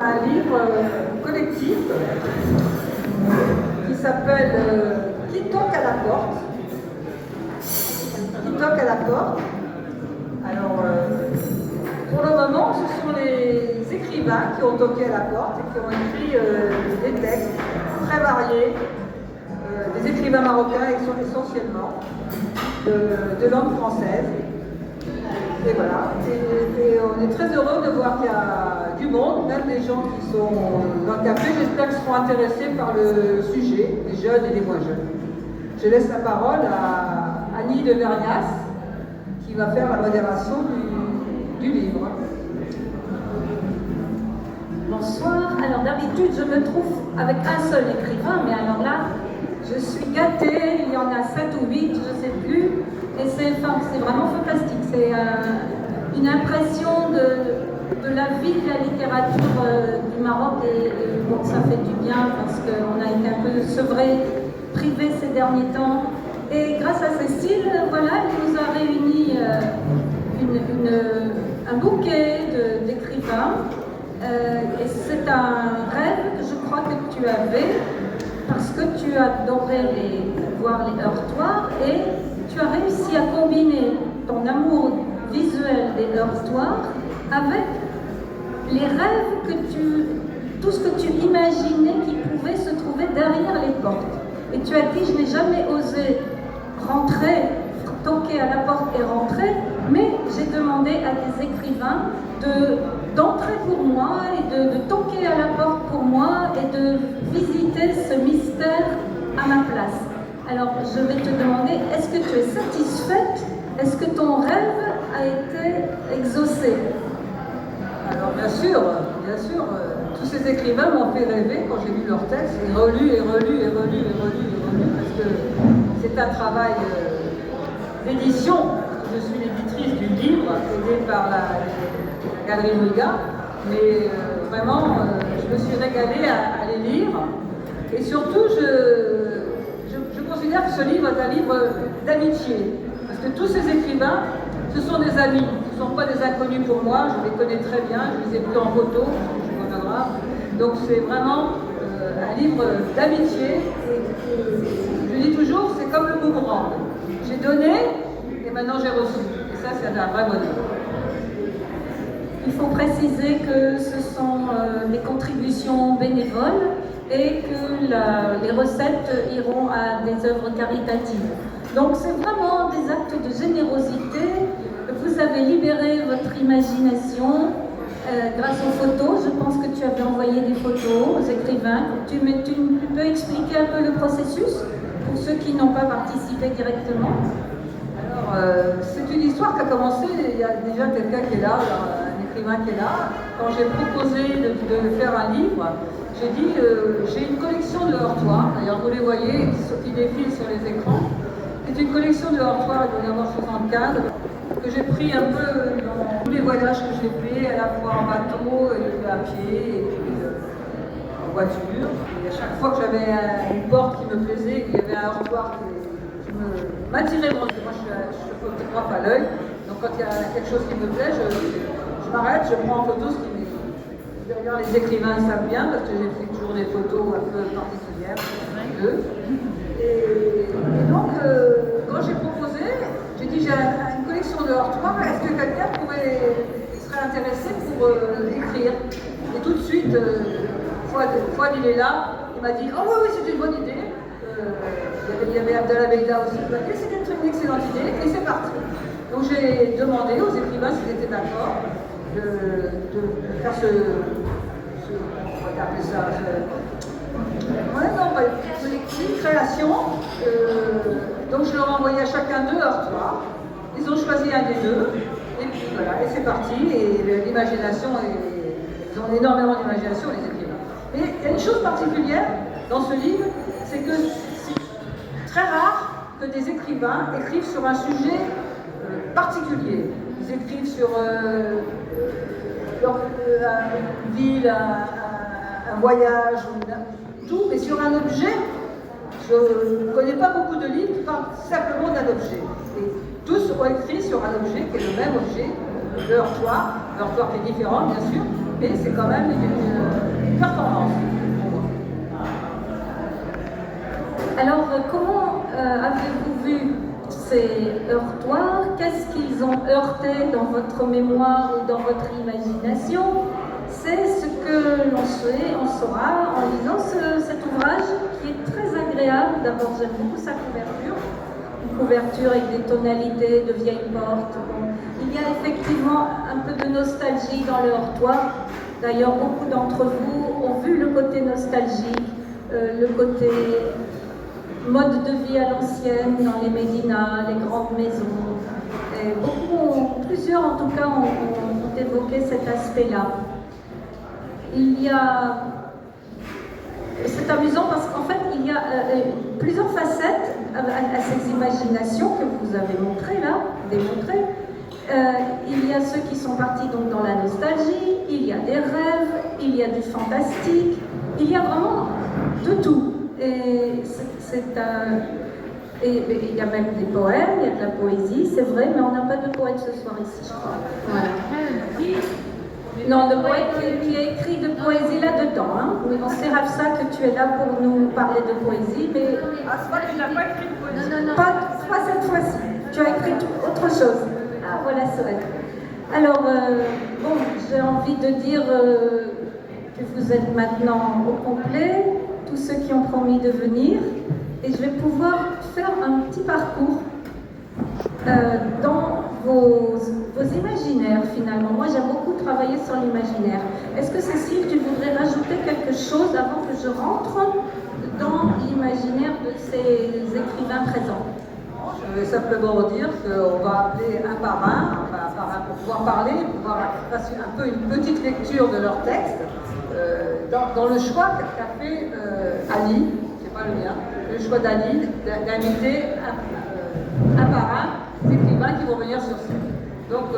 Un livre collectif qui s'appelle Qui toque à la porte. Qui toque à la porte. Alors, pour le moment, ce sont les écrivains qui ont toqué à la porte et qui ont écrit des textes très variés, des écrivains marocains essentiellement, de langue française. Et voilà, et on est très heureux de voir qu'il y a du monde, même des gens qui sont dans le café. J'espère qu'ils seront intéressés par le sujet, les jeunes et les moins jeunes. Je laisse la parole à Annie de Vergnas, qui va faire la modération du livre. Bonsoir. Alors d'habitude, je me trouve avec un seul écrivain, mais alors là, je suis gâtée. Il y en a 7 ou 8, je ne sais plus. Et c'est vraiment fantastique. C'est une impression de la vie de la littérature du Maroc. Et bon, ça fait du bien parce qu'on a été un peu sevrés, privés ces derniers temps. Et grâce à Cécile, voilà, elle nous a réuni un bouquet d'écrivains. Et c'est un rêve que je crois que tu avais parce que tu adorais voir les heurtoirs et tu as réussi à combiner ton amour visuel des heurtoirs avec les rêves tout ce que tu imaginais qui pouvait se trouver derrière les portes. Et tu as dit, je n'ai jamais osé rentrer, toquer à la porte et rentrer, mais j'ai demandé à des écrivains d'entrer pour moi et de toquer à la porte pour moi et de visiter ce mystère à ma place. Alors, je vais te demander, est-ce que tu es satisfaite? Est-ce que ton rêve a été exaucé? Alors, bien sûr, tous ces écrivains m'ont fait rêver quand j'ai lu leurs textes, et relu, parce que c'est un travail d'édition. Je suis l'éditrice du livre, aidée par la Galerie Riga, mais vraiment, je me suis régalée à les lire, et surtout, je considère que ce livre est un livre d'amitié, parce que tous ces écrivains, ce sont des amis, ce ne sont pas des inconnus pour moi, je les connais très bien, je les ai vus en photo, je suis photographe, donc c'est vraiment un livre d'amitié, et je dis toujours, c'est comme le boomerang, j'ai donné, et maintenant j'ai reçu, et ça c'est un vrai bonheur. Il faut préciser que ce sont des contributions bénévoles et que les recettes iront à des œuvres caritatives. Donc c'est vraiment des actes de générosité. Vous avez libéré votre imagination grâce aux photos. Je pense que tu avais envoyé des photos aux écrivains. Tu peux expliquer un peu le processus pour ceux qui n'ont pas participé directement? Alors, c'est une histoire qui a commencé, il y a déjà quelqu'un qui est là, un écrivain qui est là. Quand j'ai proposé de faire un livre, j'ai dit, j'ai une collection de heurtoirs, d'ailleurs vous les voyez, qui défilent sur les écrans. C'est une collection de heurtoirs, il doit y en avoir 75, que j'ai pris un peu dans tous les voyages que j'ai fait, à la fois en bateau, et à pied, et puis en voiture. Et à chaque fois que j'avais une porte qui me plaisait, qu'il y avait un heurtoir qui m'attirait, moi je suis photographe à l'œil, donc quand il y a quelque chose qui me plaît, je m'arrête, je prends en photo ce qui m'est. D'ailleurs, les écrivains savent bien, parce que j'ai fait toujours des photos un peu particulières d'eux. Et donc, quand j'ai proposé, j'ai dit, j'ai une collection de heurtoirs, est-ce que quelqu'un serait intéressé pour écrire? Et tout de suite, Fouad, il est là, il m'a dit, oh oui, c'est une bonne idée. Il y avait Abdallah Beida aussi qui m'a dit, c'était une excellente idée, et c'est parti. Donc j'ai demandé aux écrivains s'ils étaient d'accord de faire on va appeler ça, une création. Donc je leur ai envoyé à chacun 2 heurtoirs. Ils ont choisi un des 2, et puis voilà, et c'est parti. Et l'imagination, ils ont énormément d'imagination, les écrivains. Mais il y a une chose particulière dans ce livre, c'est que c'est très rare que des écrivains écrivent sur un sujet particulier. Ils écrivent sur une ville, un voyage, tout, mais sur un objet. Je ne connais pas beaucoup de livres qui parlent simplement d'un objet. Et tous ont écrit sur un objet qui est le même objet, le heurtoir qui est différent bien sûr, mais c'est quand même performance. Alors, comment avez-vous vu ces heurtoirs? Qu'est-ce qu'ils ont heurté dans votre mémoire ou dans votre imagination? C'est ce que l'on sait, on saura en lisant cet ouvrage qui est très agréable. D'abord, j'aime beaucoup sa couverture. Une couverture avec des tonalités de vieilles portes. Bon. Il y a effectivement un peu de nostalgie dans le heurtoir. D'ailleurs, beaucoup d'entre vous ont vu le côté nostalgique, le côté mode de vie à l'ancienne dans les médinas, les grandes maisons. Et plusieurs en tout cas ont évoqué cet aspect-là. C'est amusant parce qu'en fait il y a plusieurs facettes à ces imaginations que vous avez démontrées. Il y a ceux qui sont partis donc dans la nostalgie, il y a des rêves, il y a du fantastique, il y a vraiment de tout. Et il y a même des poèmes, il y a de la poésie, c'est vrai, mais on n'a pas de poète ce soir ici, je crois. Voilà. Non, de poète qui a écrit de poésie là-dedans. Hein. On sait, Rafsa, que tu es là pour nous parler de poésie, mais... Ah, c'est vrai que tu n'as pas écrit de poésie. Non. Pas cette fois-ci. Tu as écrit autre chose. Ah, voilà, c'est vrai. Alors, bon, j'ai envie de dire que vous êtes maintenant au complet, tous ceux qui ont promis de venir, et je vais pouvoir faire un petit parcours dans vos imaginaires finalement. Moi j'aime beaucoup travailler sur l'imaginaire. Est-ce que Cécile, tu voudrais rajouter quelque chose avant que je rentre dans l'imaginaire de ces écrivains présents? Je vais simplement dire qu'on va appeler un par un pour pouvoir parler, pour pouvoir faire un peu une petite lecture de leur texte. Dans le choix qu'a fait Ali, c'est pas le mien, le choix d'Ali d'inviter un par un des écrivains qui vont venir sur scène. Donc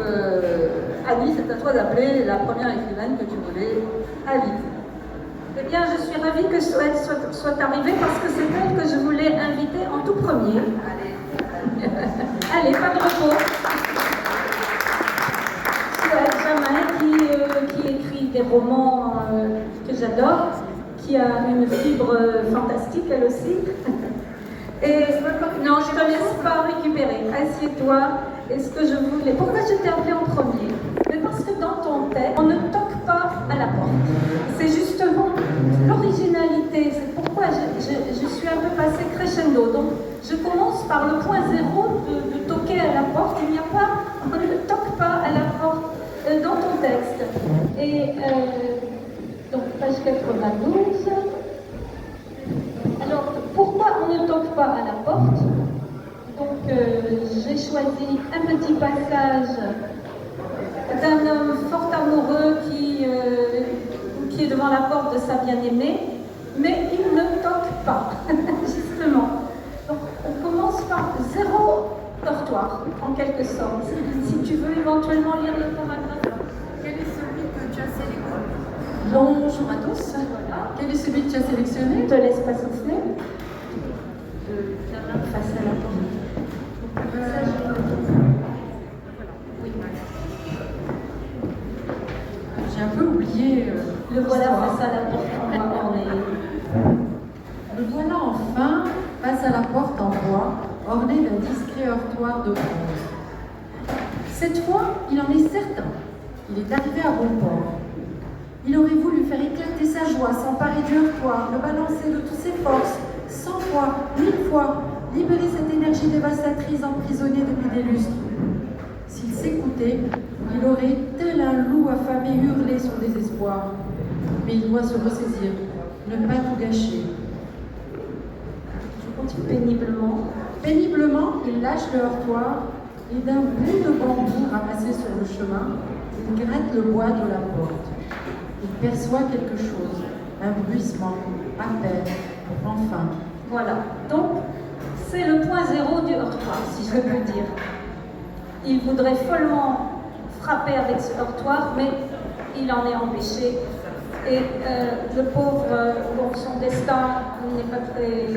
Annie, c'est à toi d'appeler la première écrivaine que tu voulais inviter. Eh bien, je suis ravie que Souhaite soit arrivée parce que c'est elle que je voulais inviter en tout premier. Allez, pas de repos. Souhaite Jamin qui écrit des romans que j'adore, qui a une fibre fantastique elle aussi. Et non, je ne te laisse pas récupérer. Assieds-toi. Et ce que je voulais... Pourquoi je t'ai appelé en premier? Mais parce que dans ton texte, on ne toque pas à la porte. C'est justement l'originalité. C'est pourquoi je suis un peu passée crescendo. Donc, je commence par le point zéro de toquer à la porte. Il n'y a pas... On ne toque pas à la porte dans ton texte. Et donc, page 92... Alors, pourquoi on ne toque pas à la porte? Donc, j'ai choisi un petit passage d'un homme fort amoureux qui est devant la porte de sa bien-aimée, mais il ne toque pas, justement. Donc, on commence par zéro heurtoir, en quelque sorte. Si tu veux éventuellement lire le paragraphe. Quel est celui que tu as sélectionné? Bonjour à tous. Voilà. Quel est celui que tu as sélectionné? Ne te laisse pas souffler. La main face à la porte. Oui. J'ai un peu oublié. Le voilà face à la porte en bois orné. Le voilà enfin face à la porte en bois, ornée d'un discret heurtoir de bronze. Cette fois, il en est certain. Il est arrivé à bon port. Il aurait voulu faire éclater sa joie, s'emparer du heurtoir, le balancer de toutes ses forces, 100 fois, 1000 fois, libérer cette énergie dévastatrice emprisonnée depuis des lustres. S'il s'écoutait, il aurait, tel un loup affamé, hurlé son désespoir. Mais il doit se ressaisir, ne pas tout gâcher. Je continue péniblement. Péniblement, il lâche le heurtoir et d'un bout de bambou ramassé sur le chemin, il gratte le bois de la porte. Il perçoit quelque chose, un bruissement, à peine, enfin. Voilà. Donc, c'est le point zéro du heurtoir, si je peux dire. Il voudrait follement frapper avec ce heurtoir, mais il en est empêché Et le pauvre, bon, son destin n'est pas très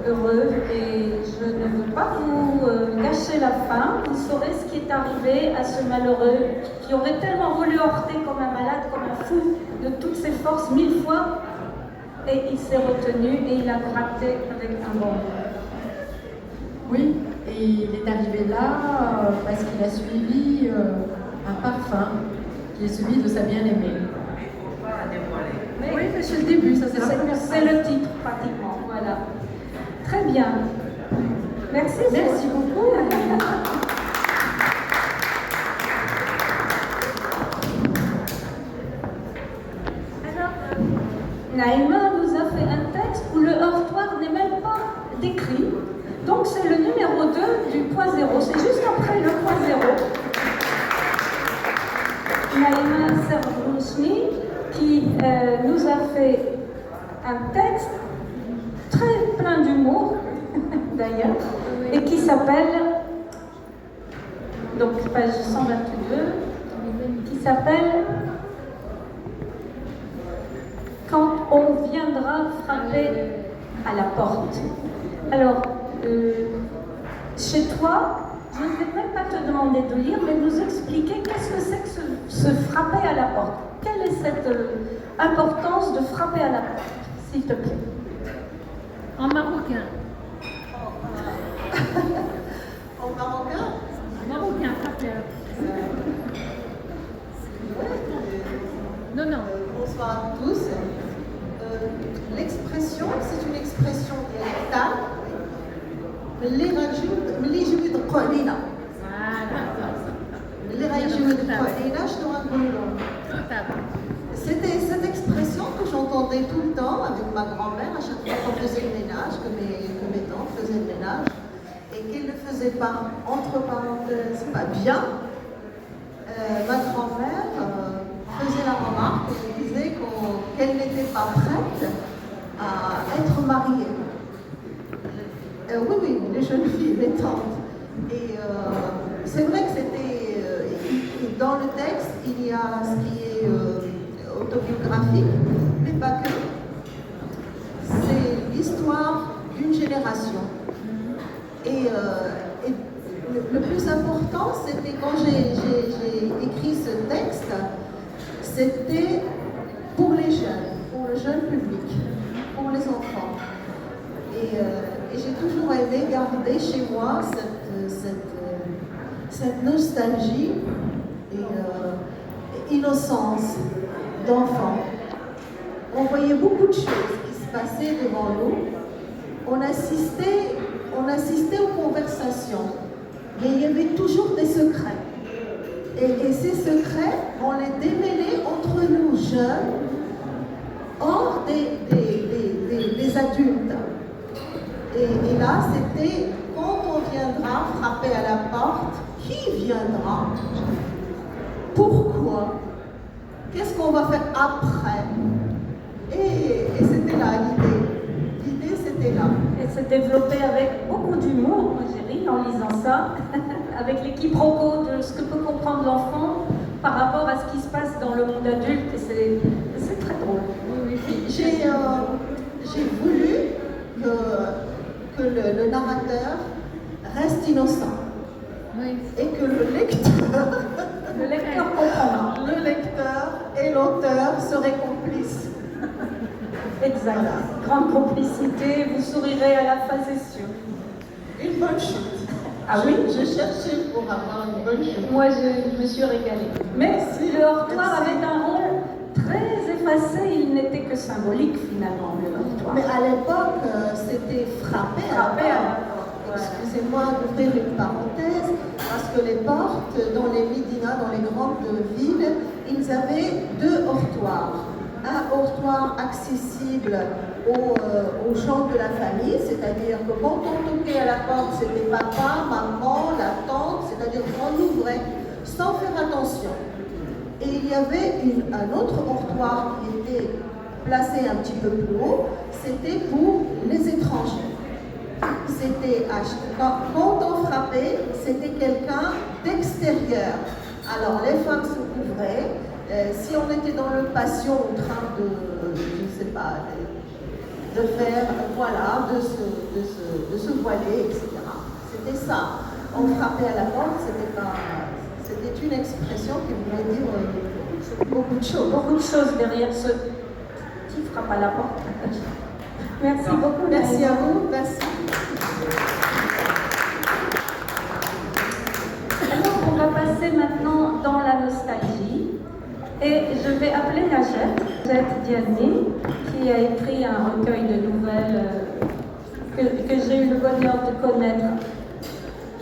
heureux et je ne veux pas vous gâcher la fin. Vous saurez ce qui est arrivé à ce malheureux qui aurait tellement voulu heurter comme un malade, comme un fou, de toutes ses forces 1000 fois. Et il s'est retenu et il a gratté avec un bon. Oui, et il est arrivé là parce qu'il a suivi un parfum qui est celui de sa bien-aimée. Oui, mais c'est le début, ça c'est la première phrase. C'est le titre pratiquement, voilà. Très bien. Merci. Merci beaucoup. Alors, Naïma nous a fait un texte où le heurtoir n'est même pas décrit. Donc c'est le numéro 2 du point 0. C'est juste après le point 0. Naïma Servousni qui nous a fait un texte très plein d'humour, d'ailleurs, et qui s'appelle, donc page 122, qui s'appelle « Quand on viendra frapper à la porte ». Alors, chez toi, je ne vais même pas te demander de lire, mais nous expliquer qu'est-ce que c'est que se frapper à la porte. Quelle est cette importance de frapper à la porte, s'il te plaît? En marocain. En marocain? Marocain, frapper. Non, non. Bonsoir à tous. L'expression, c'est une expression dialectale. اللي يجيو يدقوا علينا شنو غنقول لهم. C'était cette expression que j'entendais tout le temps avec ma grand-mère à chaque fois qu'on faisait le ménage, que mes tantes faisaient le ménage, et qu'elle ne faisait pas, entre parenthèses, pas bien. Ma grand-mère faisait la remarque et disait qu'elle n'était pas prête à être mariée. Oui, les jeunes filles, les tantes. Et c'est vrai que c'était... dans le texte, il y a ce qui est autobiographique, mais pas que. C'est l'histoire d'une génération. Et le plus important, c'était quand j'ai écrit ce texte, c'était pour les jeunes, pour le jeune public, pour les enfants. Et j'ai toujours aimé garder chez moi cette nostalgie et innocence d'enfant. On voyait beaucoup de choses qui se passaient devant nous. On assistait aux conversations, mais il y avait toujours des secrets. Et ces secrets, on les démêlait entre nous jeunes, hors des adultes. Et là, c'était quand on viendra frapper à la porte, qui viendra? Pourquoi? Qu'est-ce qu'on va faire après? Et c'était là l'idée. L'idée, c'était là. Et c'est développé avec beaucoup d'humour, moi j'ai ri en lisant ça, avec les quiproquos de ce que peut comprendre l'enfant par rapport à ce qui se passe dans le monde adulte, et c'est très drôle. J'ai voulu que le narrateur reste innocent. Oui. Et que le lecteur comprend. Le lecteur et l'auteur seraient complices. Exact. Voilà. Grande complicité, vous sourirez à la fin, c'est sûr. Une bonne chute. Ah oui? Je cherchais pour avoir une bonne chute. Moi, je me suis régalée. Mais le heurtoir avait un rôle très effacé, il n'était que symbolique finalement, le heurtoir. Mais à l'époque, c'était frapper à la porte. Excusez-moi d'ouvrir une parenthèse, parce que les portes dans les médinas, dans les grandes villes, ils avaient deux heurtoirs. Un heurtoir accessible aux gens de la famille, c'est-à-dire que quand on toquait à la porte, c'était papa, maman, la tante, c'est-à-dire qu'on ouvrait sans faire attention. Et il y avait un autre heurtoir qui était placé un petit peu plus haut, c'était pour les étrangers. C'était quand on frappait, c'était quelqu'un d'extérieur. Alors les femmes se couvraient, Si on était dans le passion en train de, je ne sais pas, de faire, voilà, de se voiler, etc. C'était ça. On frappait à la porte, c'était une expression qui voulait dire beaucoup de choses. Beaucoup de choses derrière ce qui frappe à la porte. Merci beaucoup. Merci à vous. Merci. Alors, on va passer maintenant dans la nostalgie. Et je vais appeler Najat Diani, qui a écrit un recueil de nouvelles que j'ai eu le bonheur de connaître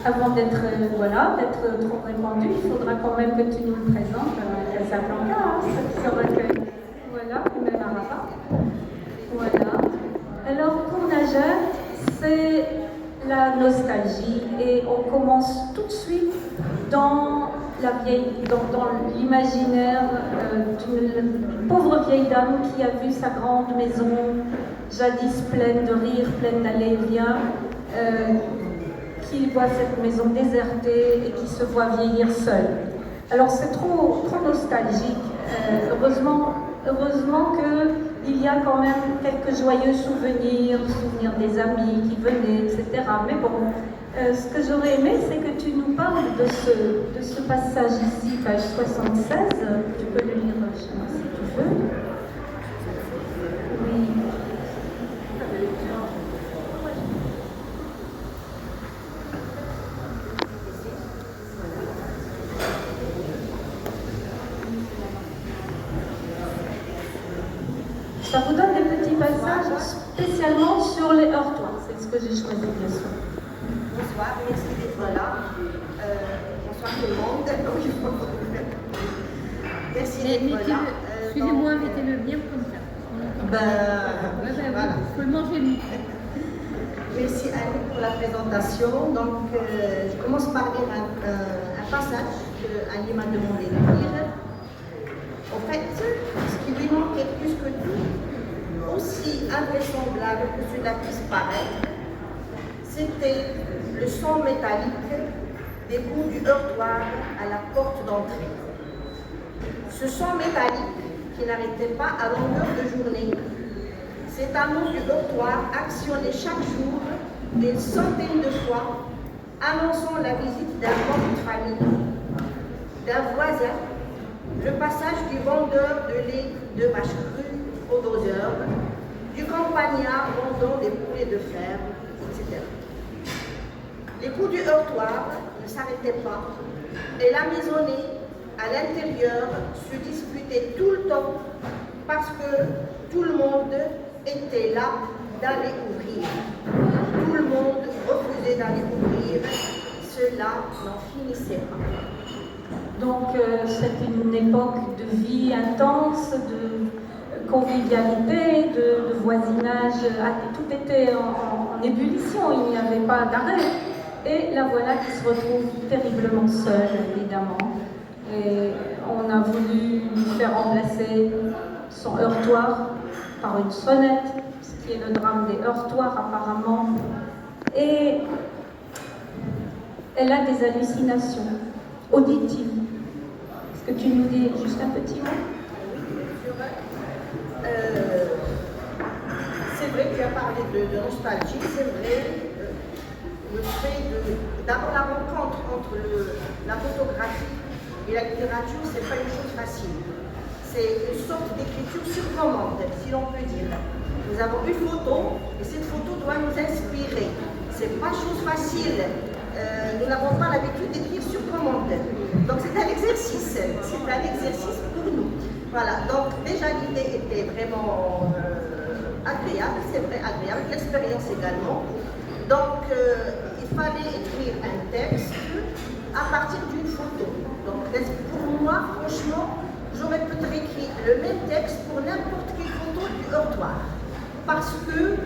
avant d'être trop répandue. Il faudra quand même que tu nous le présentes à Casablanca, ce recueil. Voilà, même à Rabat. Voilà. Alors pour Najat, c'est la nostalgie et on commence tout de suite dans l'imaginaire d'une pauvre vieille dame qui a vu sa grande maison, jadis pleine de rire, pleine d'allées et viens, qui voit cette maison désertée et qui se voit vieillir seule. Alors c'est trop nostalgique. Heureusement qu'il y a quand même quelques joyeux souvenirs des amis qui venaient, etc. Mais bon, ce que j'aurais aimé, c'est que tu nous parles de ce passage ici, page 76. Tu peux le lire chez moi si tu veux. Oui. Ça vous donne des petits passages spécialement sur les heurtoirs. C'est ce que j'ai choisi, bien sûr. Bonsoir, merci d'être là. Bonsoir tout le monde. Merci d'être là. Excusez-moi, mettez-le bien comme ça. Voilà. Faut le manger lui. Merci Annie pour la présentation. Donc, je commence par lire un passage que Annie m'a demandé de lire. En fait, ce qui lui manquait plus que tout, aussi invraisemblable que cela puisse paraître, c'était le son métallique des coups du heurtoir à la porte d'entrée. Ce son métallique qui n'arrêtait pas à longueur de journée, cet annonce du heurtoir actionné chaque jour des centaines de fois, annonçant la visite d'un membre de famille, d'un voisin, le passage du vendeur de lait de vache crue au doseur, du campagnard vendant des poulets de ferme, etc. Les coups du heurtoir ne s'arrêtaient pas et la maisonnée, à l'intérieur, se disputait tout le temps parce que tout le monde était là d'aller ouvrir. Tout le monde refusait d'aller ouvrir. Cela n'en finissait pas. Donc c'est une époque de vie intense, de convivialité, de voisinage, tout était en ébullition, il n'y avait pas d'arrêt. Et la voilà qui se retrouve terriblement seule, évidemment. Et on a voulu lui faire remplacer son heurtoir par une sonnette, ce qui est le drame des heurtoirs apparemment. Et elle a des hallucinations auditives. Est-ce que tu nous dis juste un petit mot? C'est vrai que tu as parlé de nostalgie, c'est vrai. Le fait d'avoir la rencontre entre la photographie et la littérature, ce n'est pas une chose facile. C'est une sorte d'écriture sur commande, si l'on peut dire. Nous avons une photo et cette photo doit nous inspirer. Ce n'est pas chose facile. Nous n'avons pas l'habitude d'écrire sur commande. Donc c'est un exercice. C'est un exercice pour nous. Voilà. Donc déjà l'idée était vraiment agréable, c'est vrai agréable, l'expérience également. Donc, il fallait écrire un texte à partir d'une photo. Donc, pour moi, franchement, j'aurais peut-être écrit le même texte pour n'importe quelle photo du heurtoir. Parce que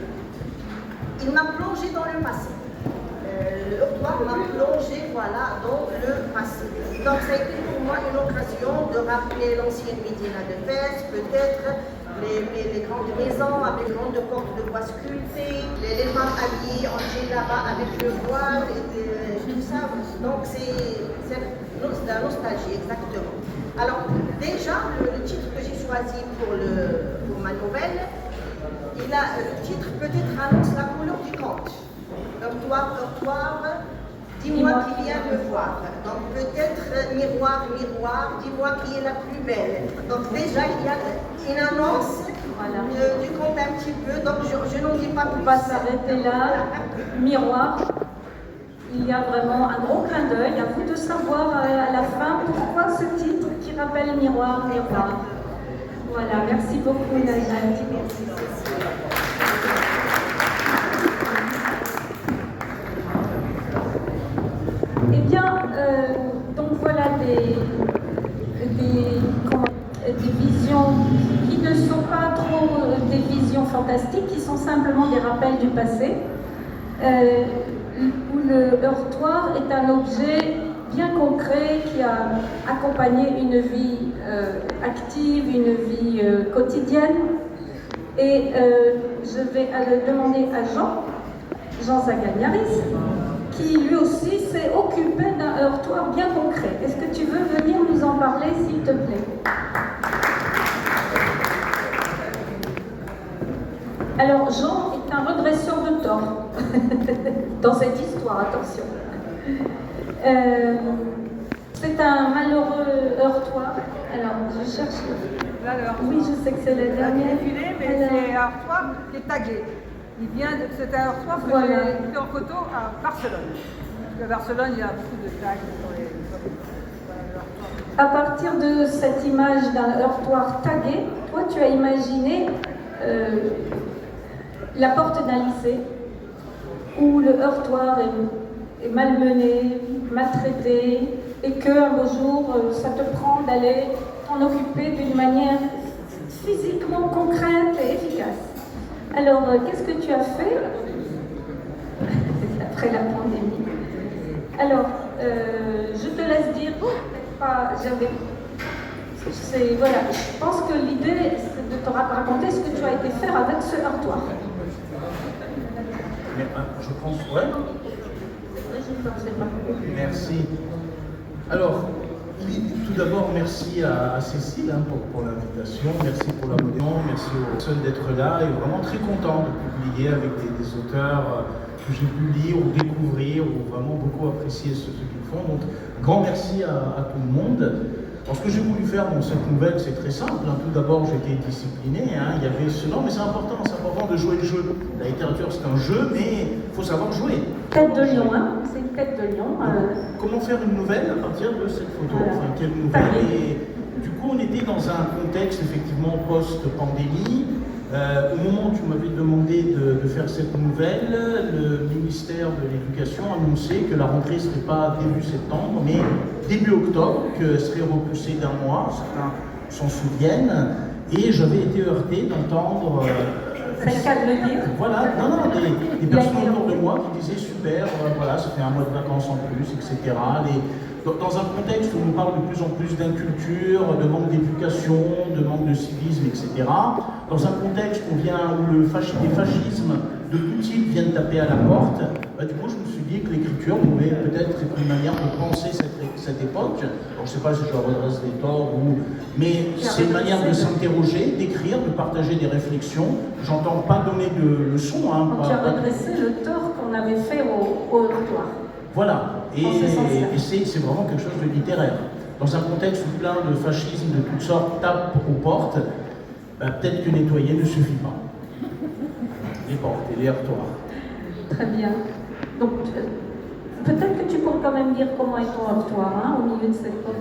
il m'a plongé dans le passé. Le heurtoir m'a plongé, voilà, dans le passé. Donc, ça a été pour moi une occasion de rappeler l'ancienne Médina de Fès, peut-être, les grandes maisons avec grandes portes de bois sculptées, les femmes habillées en djellaba avec le voile et tout ça. Donc c'est de la nostalgie, exactement. Alors, déjà, le titre que j'ai choisi pour ma nouvelle, le titre peut-être annonce la couleur du conte. Heurtoir, heurtoir, dis-moi qui vient me voir. Donc peut-être miroir, miroir, dis-moi qui est la plus belle. Donc déjà, il y a une annonce du conte un petit peu, donc je n'en dis pas plus. On va s'arrêter là. Miroir. Il y a vraiment un gros clin d'œil. À vous de savoir à la fin pourquoi ce titre qui rappelle miroir, miroir. Voilà, merci beaucoup Najat. Eh bien, donc voilà des visions qui ne sont pas trop des visions fantastiques, qui sont simplement des rappels du passé, où le heurtoir est un objet bien concret qui a accompagné une vie active, une vie quotidienne. Et je vais demander à Jean Zagagnaris, qui lui aussi s'est occupé d'un heurtoir bien concret. Est-ce que tu veux venir nous en parler, s'il te plaît? Alors, Jean est un redresseur de tort dans cette histoire, attention. C'est un malheureux heurtoir. Alors, je cherche. Là, le heurtoir. Oui, je sais que c'est la dernière. Défilé, mais c'est un heurtoir qui est tagué. C'est un heurtoir que Voilà. j'ai pris en photo à Barcelone. Parce qu'à Barcelone, il y a beaucoup de tags sur les heurtoirs. À partir de cette image d'un heurtoir tagué, toi, tu as imaginé la porte d'un lycée où le heurtoir est malmené, maltraité, et qu'un beau jour, ça te prend d'aller t'en occuper d'une manière physiquement concrète et efficace. Alors, qu'est-ce que tu as fait après la pandémie? Alors, je te laisse dire, voilà, je pense que l'idée, c'est de te raconter ce que tu as été faire avec ce heurtoir. Mais, je pense, ouais. Merci. Alors, tout d'abord, merci à Cécile pour l'invitation, merci pour la modération, merci aux personnes d'être là et vraiment très content de publier avec des auteurs que j'ai pu lire ou découvrir ou vraiment beaucoup apprécier ce qu'ils font. Donc, grand merci à tout le monde. Alors, ce que j'ai voulu faire dans cette nouvelle, c'est très simple. Tout d'abord, j'étais discipliné. Il y avait non, mais c'est important de jouer le jeu. La littérature, c'est un jeu, mais il faut savoir jouer. Tête de lion, hein? C'est une tête de lion. Comment faire une nouvelle à partir de cette photo? Voilà. Enfin, quelle nouvelle? Et du coup, on était dans un contexte effectivement post-pandémie. Au moment où tu m'avais demandé de faire cette nouvelle, le ministère de l'Éducation annonçait que la rentrée ne serait pas début septembre, mais début octobre, qu'elle serait repoussée d'un mois, certains s'en souviennent, et j'avais été heurté d'entendre... c'est le cas de le dire. Voilà, des personnes autour de moi qui disaient super, voilà, ça fait un mois de vacances en plus, etc. Dans un contexte où on parle de plus en plus d'inculture, de manque d'éducation, de manque de civisme, etc. Dans un contexte où les fascismes de tout type viennent taper à la porte, du coup je me suis dit que l'écriture pouvait peut-être être une manière de penser cette époque. Alors, je ne sais pas si je redresse des torts, mais c'est une manière de s'interroger, d'écrire, de partager des réflexions. J'entends pas donner de leçons. Tu as redressé le tort qu'on avait fait au heurtoir. Voilà, et c'est vraiment quelque chose de littéraire. Dans un contexte où plein de fascisme de toutes sortes tapent aux portes, peut-être que nettoyer ne suffit pas. Les portes et les heurtoirs. Très bien. Donc, peut-être que tu pourrais quand même dire comment est ton heurtoir, au milieu de cette porte.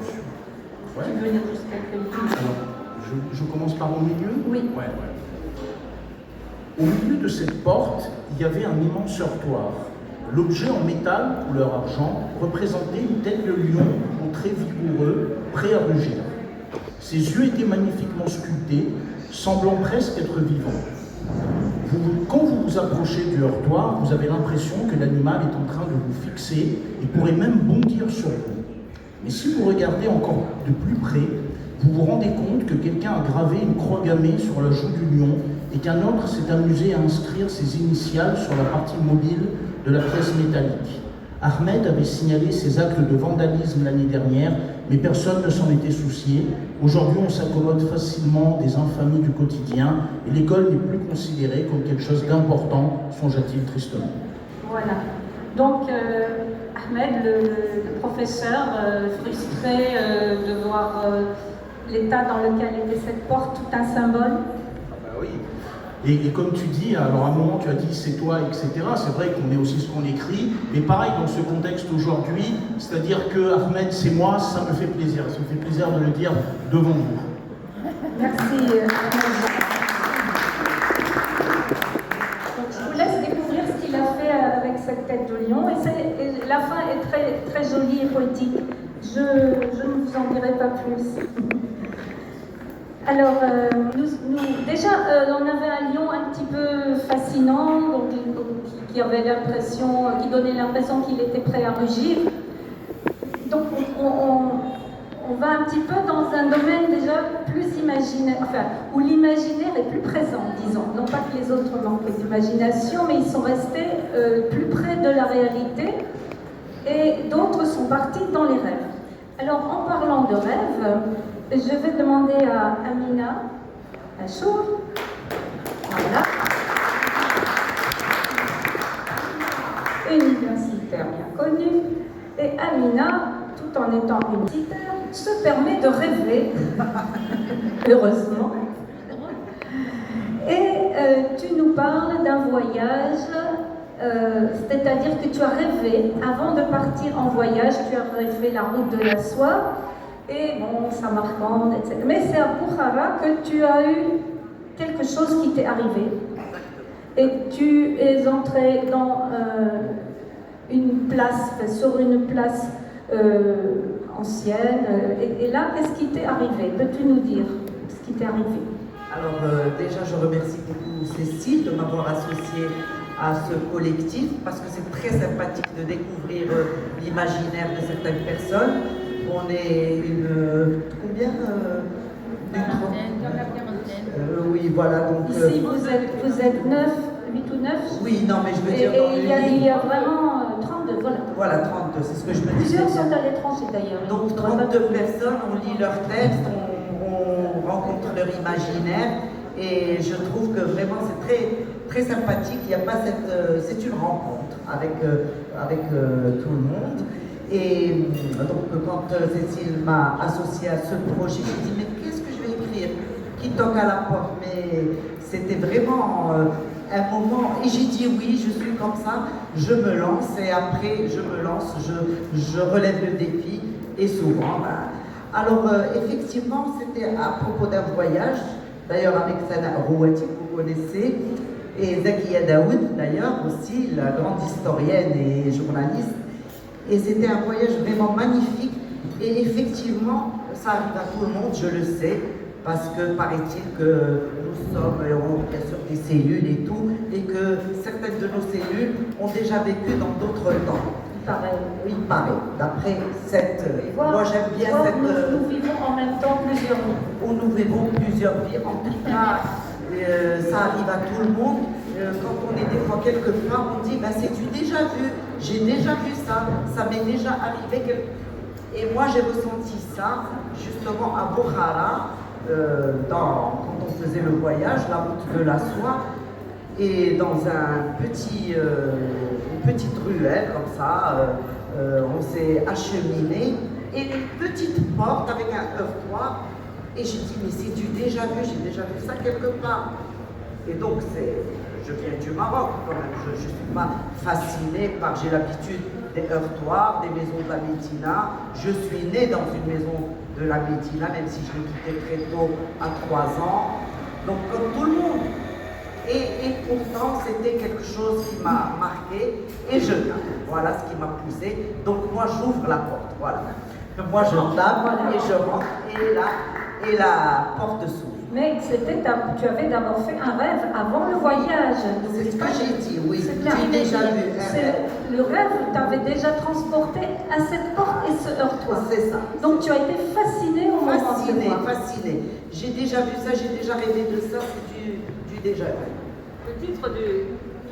Ouais. Tu veux lire jusqu'à quelle ligne? Alors, je commence par au milieu? Oui. Ouais. Au milieu de cette porte, il y avait un immense heurtoir. L'objet en métal, couleur argent, représentait une tête de lion aux traits vigoureux, prêt à rugir. Ses yeux étaient magnifiquement sculptés, semblant presque être vivants. Quand vous vous approchez du heurtoir, vous avez l'impression que l'animal est en train de vous fixer et pourrait même bondir sur vous. Mais si vous regardez encore de plus près, vous vous rendez compte que quelqu'un a gravé une croix gammée sur la joue du lion et qu'un autre s'est amusé à inscrire ses initiales sur la partie mobile de la pièce métallique. Ahmed avait signalé ses actes de vandalisme l'année dernière mais personne ne s'en était soucié. Aujourd'hui, on s'accommode facilement des infamies du quotidien et l'école n'est plus considérée comme quelque chose d'important, songe-t-il tristement. Voilà. Donc, Ahmed, le professeur, frustré de voir l'état dans lequel était cette porte, tout un symbole. Ah bah oui. Et comme tu dis, alors à un moment tu as dit c'est toi, etc. C'est vrai qu'on est aussi ce qu'on écrit, mais pareil dans ce contexte aujourd'hui, c'est-à-dire que Ahmed c'est moi, ça me fait plaisir. Ça me fait plaisir de le dire devant vous. Merci. Donc, je vous laisse découvrir ce qu'il a fait avec cette tête de lion. Et la fin est très, très jolie et poétique. Je ne vous en dirai pas plus. Alors, déjà, on avait un lion un petit peu fascinant, donc, qui avait l'impression, qui donnait l'impression qu'il était prêt à rugir. Donc, on va un petit peu dans un domaine déjà plus imaginaire, enfin, où l'imaginaire est plus présent, disons. Non pas que les autres manquent d'imagination, mais ils sont restés plus près de la réalité, et d'autres sont partis dans les rêves. Alors, en parlant de rêves, je vais demander à Amina Achour, voilà, universitaire bien connue, et Amina, tout en étant universitaire, se permet de rêver, heureusement. Et tu nous parles d'un voyage, c'est-à-dire que tu as rêvé, avant de partir en voyage, tu as rêvé la route de la soie, et bon, Samarcande, etc. Mais c'est à Bukhara que tu as eu quelque chose qui t'est arrivé. Et tu es entré dans une place, sur une place ancienne. Et là, qu'est-ce qui t'est arrivé? Peux-tu nous dire ce qui t'est arrivé? Alors déjà, je remercie beaucoup Cécile de m'avoir associée à ce collectif parce que c'est très sympathique de découvrir l'imaginaire de certaines personnes. On est combien Dans la quarantaine. Oui, voilà. Donc, ici, vous êtes 9, 8 ou 9? Oui, non, mais je veux dire... Et il y a vraiment 32, voilà. Voilà, 32, c'est ce que je me disais. Plusieurs sont à l'étranger d'ailleurs. Donc 32 personnes, on lit leurs textes, on rencontre leur imaginaire et je trouve que vraiment c'est très, très sympathique. Il n'y a pas c'est une rencontre avec tout le monde. Et donc quand Cécile m'a associée à ce projet, j'ai dit mais qu'est-ce que je vais écrire? Qui toque à la porte? Mais c'était vraiment un moment, et j'ai dit oui, je suis comme ça, je me lance, et après je me lance, je relève le défi, et souvent, alors effectivement, c'était à propos d'un voyage, d'ailleurs avec Sana Rouati, que vous connaissez, et Zakia Daoud, d'ailleurs, aussi, la grande historienne et journaliste, et c'était un voyage vraiment magnifique, et effectivement, ça arrive à tout le monde, je le sais, parce que paraît-il que nous sommes, bien sûr, des cellules et tout, et que certaines de nos cellules ont déjà vécu dans d'autres temps. Il paraît. Oui, il paraît. D'après cette... moi, j'aime bien cette... Nous vivons en même temps plusieurs vies. Nous vivons plusieurs vies. En tout cas, ça arrive à tout le monde. Quand on est des fois quelque part, on dit, bah, c'est-tu déjà vu? J'ai déjà vu ça. Ça m'est déjà arrivé. Et moi, j'ai ressenti ça, justement, à Bukhara, quand on faisait le voyage, la route de la soie, et dans une petite ruelle comme ça, on s'est acheminé, et une petite porte avec un heurtoir, et j'ai dit mais c'est du déjà vu, j'ai déjà vu ça quelque part. Et donc je viens du Maroc quand même, je ne suis pas fascinée par, j'ai l'habitude des heurtoirs, des maisons de la Médina, je suis née dans une maison de la Médina, même si je l'ai quittée très tôt, à 3 ans, donc comme tout le monde. Et pourtant, c'était quelque chose qui m'a marqué, et je tape. Voilà ce qui m'a poussé. Donc moi, j'ouvre la porte, voilà. Moi, je tape, et je rentre, et la porte s'ouvre. Mais tu avais d'abord fait un rêve avant le voyage. C'est ce que j'ai dit, oui. J'ai déjà vu un rêve. Le rêve t'avait déjà transporté à cette porte et ce heurtoir. C'est ça. Donc tu as été fascinée au moment de le voir. Fascinée. J'ai déjà vu ça, j'ai déjà rêvé de ça, c'est du déjà vu. Le titre du...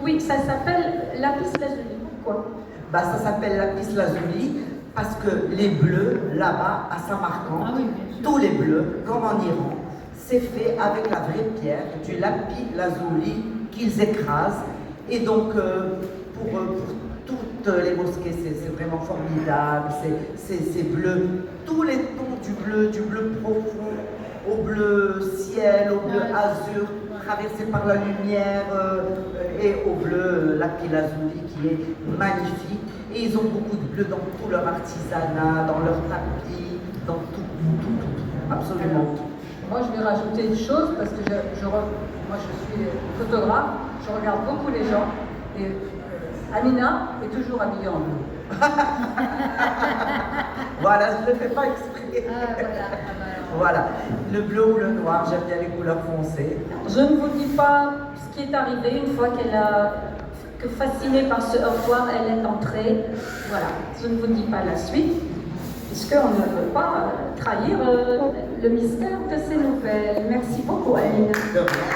Oui, ça s'appelle Lapis Lazuli. Pourquoi? Ça s'appelle Lapis Lazuli Parce que les bleus, là-bas, à Samarcande, Ah oui, bien sûr. tous les bleus, comme en Iran, c'est fait avec la vraie pierre, du lapis lazuli qu'ils écrasent. Et donc, pour toutes les mosquées, c'est vraiment formidable, c'est bleu. Tous les tons du bleu profond, au bleu ciel, au bleu azur, traversé par la lumière, et au bleu lapis lazuli qui est magnifique. Et ils ont beaucoup de bleu dans tout leur artisanat, dans leur tapis, dans tout, absolument tout. Moi, je vais rajouter une chose parce que moi, je suis photographe, je regarde beaucoup les gens et Amina est toujours habillée en bleu. Voilà, je ne le fais pas exprès. Voilà, le bleu ou le noir, j'aime bien les couleurs foncées. Je ne vous dis pas ce qui est arrivé une fois que fascinée par ce heurtoir, elle est entrée. Voilà, je ne vous dis pas la suite, puisqu'on ne veut pas trahir le mystère de ces nouvelles. Merci beaucoup, Aline. De rien.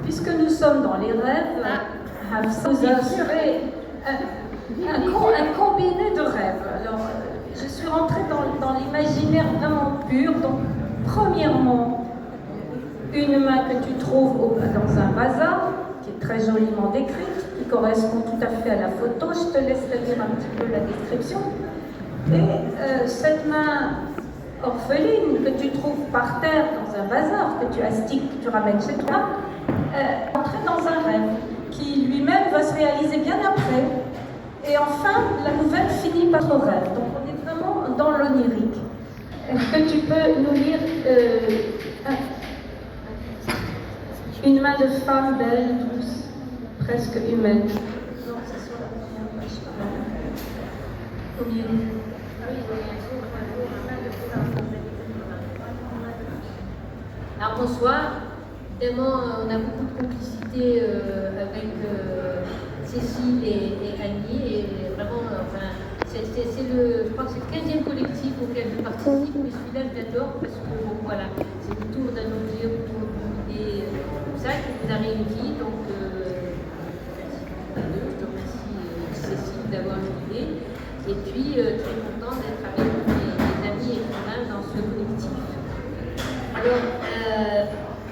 Puisque nous sommes dans les rêves, Hafsa nous a fait un combiné de rêves. Alors, je suis rentrée dans l'imaginaire vraiment pur. Donc, premièrement, une main que tu trouves dans un bazar, qui est très joliment décrite, qui correspond tout à fait à la photo. Je te laisse lire un petit peu la description. Et cette main orpheline que tu trouves par terre dans un bazar, que tu astiques, que tu ramènes chez toi, entrer dans un rêve qui lui-même va se réaliser bien après. Et enfin, la nouvelle finit par un rêve. Donc on est vraiment dans l'onirique. Est-ce que tu peux nous lire une main de femme belle, douce, presque humaine? Non, c'est sur la première page. Au milieu. Alors bonsoir, évidemment on a beaucoup de complicité avec Cécile et Annie, et vraiment, enfin, je crois que c'est le 15e collectif auquel je participe, mais celui-là je l'adore parce que bon, voilà, c'est autour d'un objet, autour d'une idée comme ça qui nous a réunis, donc je remercie Cécile d'avoir l'idée, et puis très content d'être avec mes amis écrivains dans ce collectif. Alors,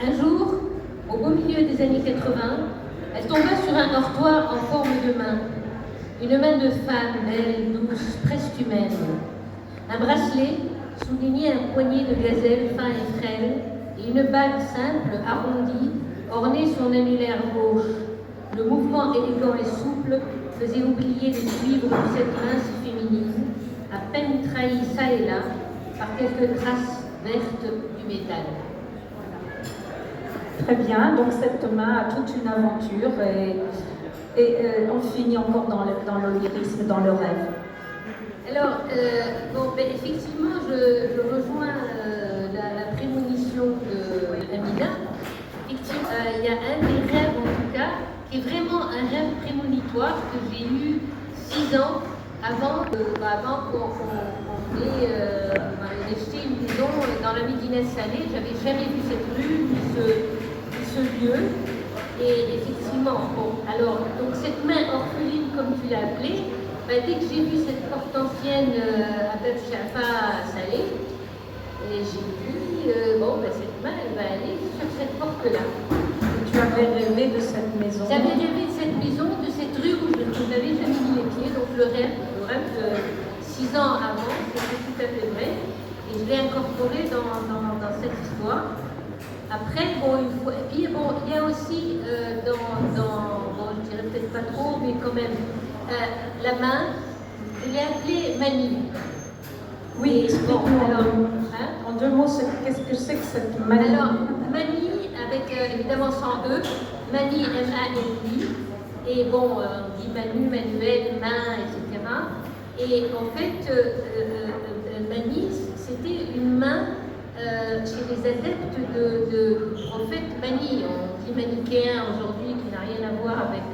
un jour, au beau milieu des années 80, elle tomba sur un heurtoir en forme de main. Une main de femme, belle, douce, presque humaine. Un bracelet soulignait un poignet de gazelle fin et frêle, et une bague simple, arrondie, ornait son annulaire gauche. Le mouvement élégant et souple faisait oublier les cuivres de cette main si féminine, à peine trahie çà et là par quelques traces vertes du métal. Très bien, donc cette main a toute une aventure et on finit encore dans l'onirisme, dans le rêve. Alors, effectivement, je rejoins la prémonition de Amina. Effectivement, il y a un des rêves, en tout cas, qui est vraiment un rêve prémonitoire que j'ai eu 6 ans avant qu'on ait acheté une maison dans la Médina Salée. J'avais jamais vu cette rue, ni ce lieu. Et effectivement, bon, alors, donc cette main orpheline, comme tu l'as appelée, dès que j'ai vu cette porte ancienne à Bab Shafa Salé, et j'ai dit, cette main, elle va aller sur cette porte-là. Tu avais rêvé de cette maison? J'avais rêvé de cette maison, de cette rue où je n'avais jamais mis les pieds, donc le rêve de 6 ans avant, c'était tout à fait vrai, et je l'ai incorporé dans cette histoire. Après, il y a aussi je dirais peut-être pas trop, mais quand même, la main, je l'ai appelée Mani. Oui, explique-nous en 2 mots, qu'est-ce que c'est que cette Mani? Alors, Mani, avec évidemment sans E, Mani, M-A-N-I, et bon, on dit Manu, Manuel, main, etc. Et en fait, Mani, c'était une main chez les adeptes de prophète Mani. On dit manichéen aujourd'hui, qui n'a rien à voir avec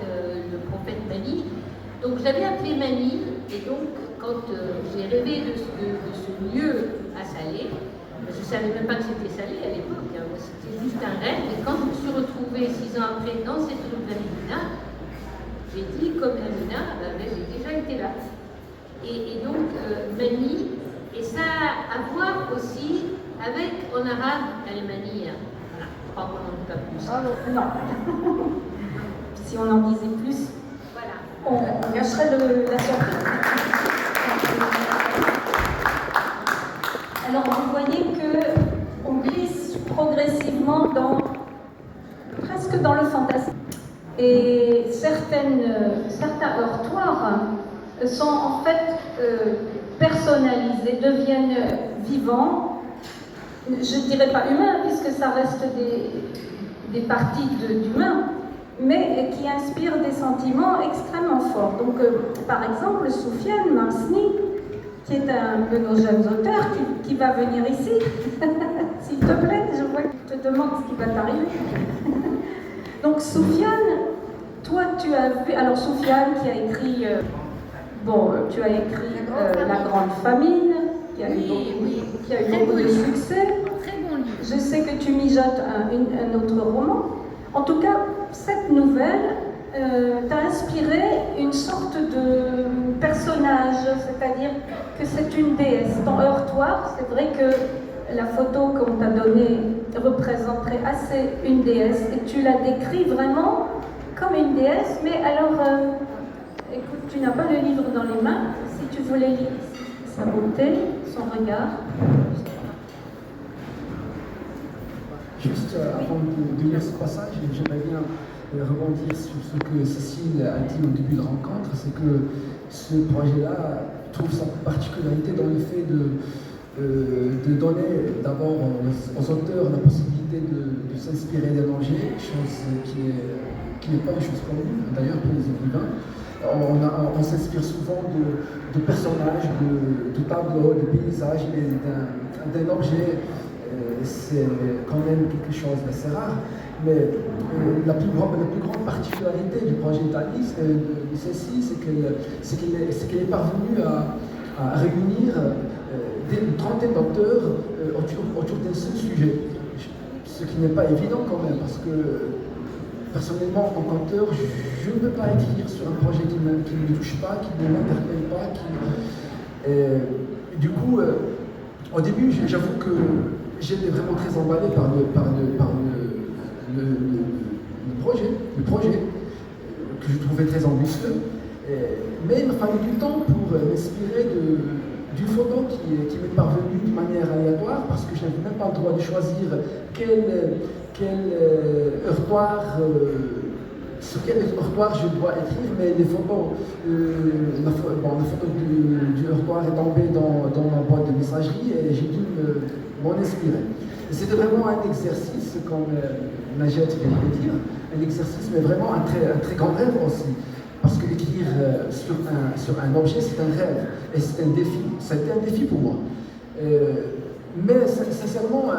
le prophète Mani. Donc je l'avais appelé Mani, et donc quand j'ai rêvé de ce lieu à Salé, je ne savais même pas que c'était Salé à l'époque, hein, c'était juste un rêve, et quand je me suis retrouvée 6 ans après dans cette rue de la Médina, j'ai dit, comme Amina, ben, j'ai déjà été là. Et donc, Mani, et ça a à voir aussi avec, en arabe, Al-Mani. Voilà, je crois qu'on n'en dit pas plus. Oh, non. Si on en disait plus, Voilà. on gâcherait la surprise. Alors, vous voyez qu'on glisse progressivement presque dans le fantasme. Et certains heurtoirs sont en fait personnalisés, deviennent vivants. Je ne dirais pas humains, puisque ça reste des parties d'humains, mais qui inspirent des sentiments extrêmement forts. Donc, par exemple, Soufiane Marsni, qui est un de nos jeunes auteurs, qui va venir ici. S'il te plaît, je vois que tu te demandes ce qui va t'arriver. Donc, Soufiane, toi, tu as vu... Alors, Soufiane qui a écrit... tu as écrit La Grande Famine, qui a eu beaucoup de succès. Très bon livre. Je sais que tu mijotes un autre roman. En tout cas, cette nouvelle t'a inspiré une sorte de personnage, c'est-à-dire que c'est une déesse. Ton heurtoir, c'est vrai que la photo qu'on t'a donnée représenterait assez une déesse, et tu la décris vraiment comme une déesse, mais alors, écoute, tu n'as pas le livre dans les mains, si tu voulais lire sa beauté, son regard. Juste avant de lire ce passage, j'aimerais bien rebondir sur ce que Cécile a dit au début de rencontre, c'est que ce projet-là trouve sa particularité dans le fait de donner d'abord aux auteurs la possibilité de s'inspirer des dangers, chose qui n'est pas une chose commune, d'ailleurs pour les écrivains. On s'inspire souvent de personnages, de tableaux, de paysages, mais d'un objet. C'est quand même quelque chose d'assez rare, mais la plus grande particularité du projet Thalys, de celle-ci, c'est qu'elle est parvenue à réunir une trentaine d'auteurs autour d'un seul sujet, ce qui n'est pas évident quand même, parce que personnellement, en tant qu'auteur, je ne peux pas écrire sur un projet qui ne me touche pas, qui ne m'interpelle pas. Du coup, au début, j'avoue que j'étais vraiment très emballé par le projet, que je trouvais très ambitieux. Mais il m'a fallu du temps pour m'inspirer d'une photo qui m'est parvenue de manière aléatoire, parce que je n'avais même pas le droit de choisir quel heurtoir, sur quel heurtoir je dois écrire, mais les photos, la photo du heurtoir est tombée dans ma boîte de messagerie et j'ai dû m'en inspirer. C'était vraiment un exercice, comme Najat vient de dire, un exercice, mais vraiment un très grand rêve aussi. Parce que écrire sur un objet, c'est un rêve, et c'est un défi. Ça a été un défi pour moi. Mais sincèrement,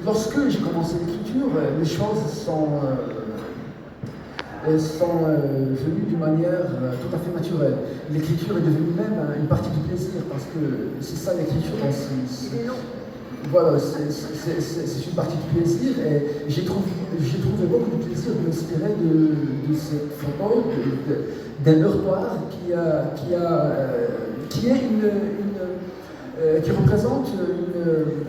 lorsque j'ai commencé l'écriture, les choses sont venues d'une manière tout à fait naturelle. L'écriture est devenue même une partie du plaisir, parce que c'est ça l'écriture. Voilà, c'est une partie du plaisir, et j'ai trouvé beaucoup de plaisir de m'inspirer de cette photo d'un heurtoir qui représente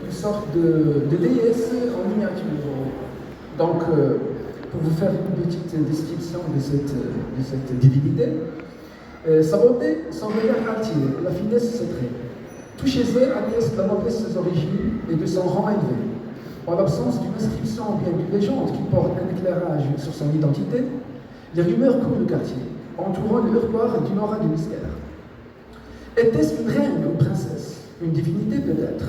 une sorte de déesse en miniature. Donc, pour vous faire une petite description de cette divinité, sa beauté, son regard altier, la finesse de ses traits. Tout chez elle atteste la noblesse de ses origines et de son rang élevé. En l'absence d'une inscription ou bien d'une légende qui porte un éclairage sur son identité, les rumeurs courent le quartier, entourant le heurtoir d'une aura de mystère. Était-ce une reine ou une princesse? Une divinité peut-être?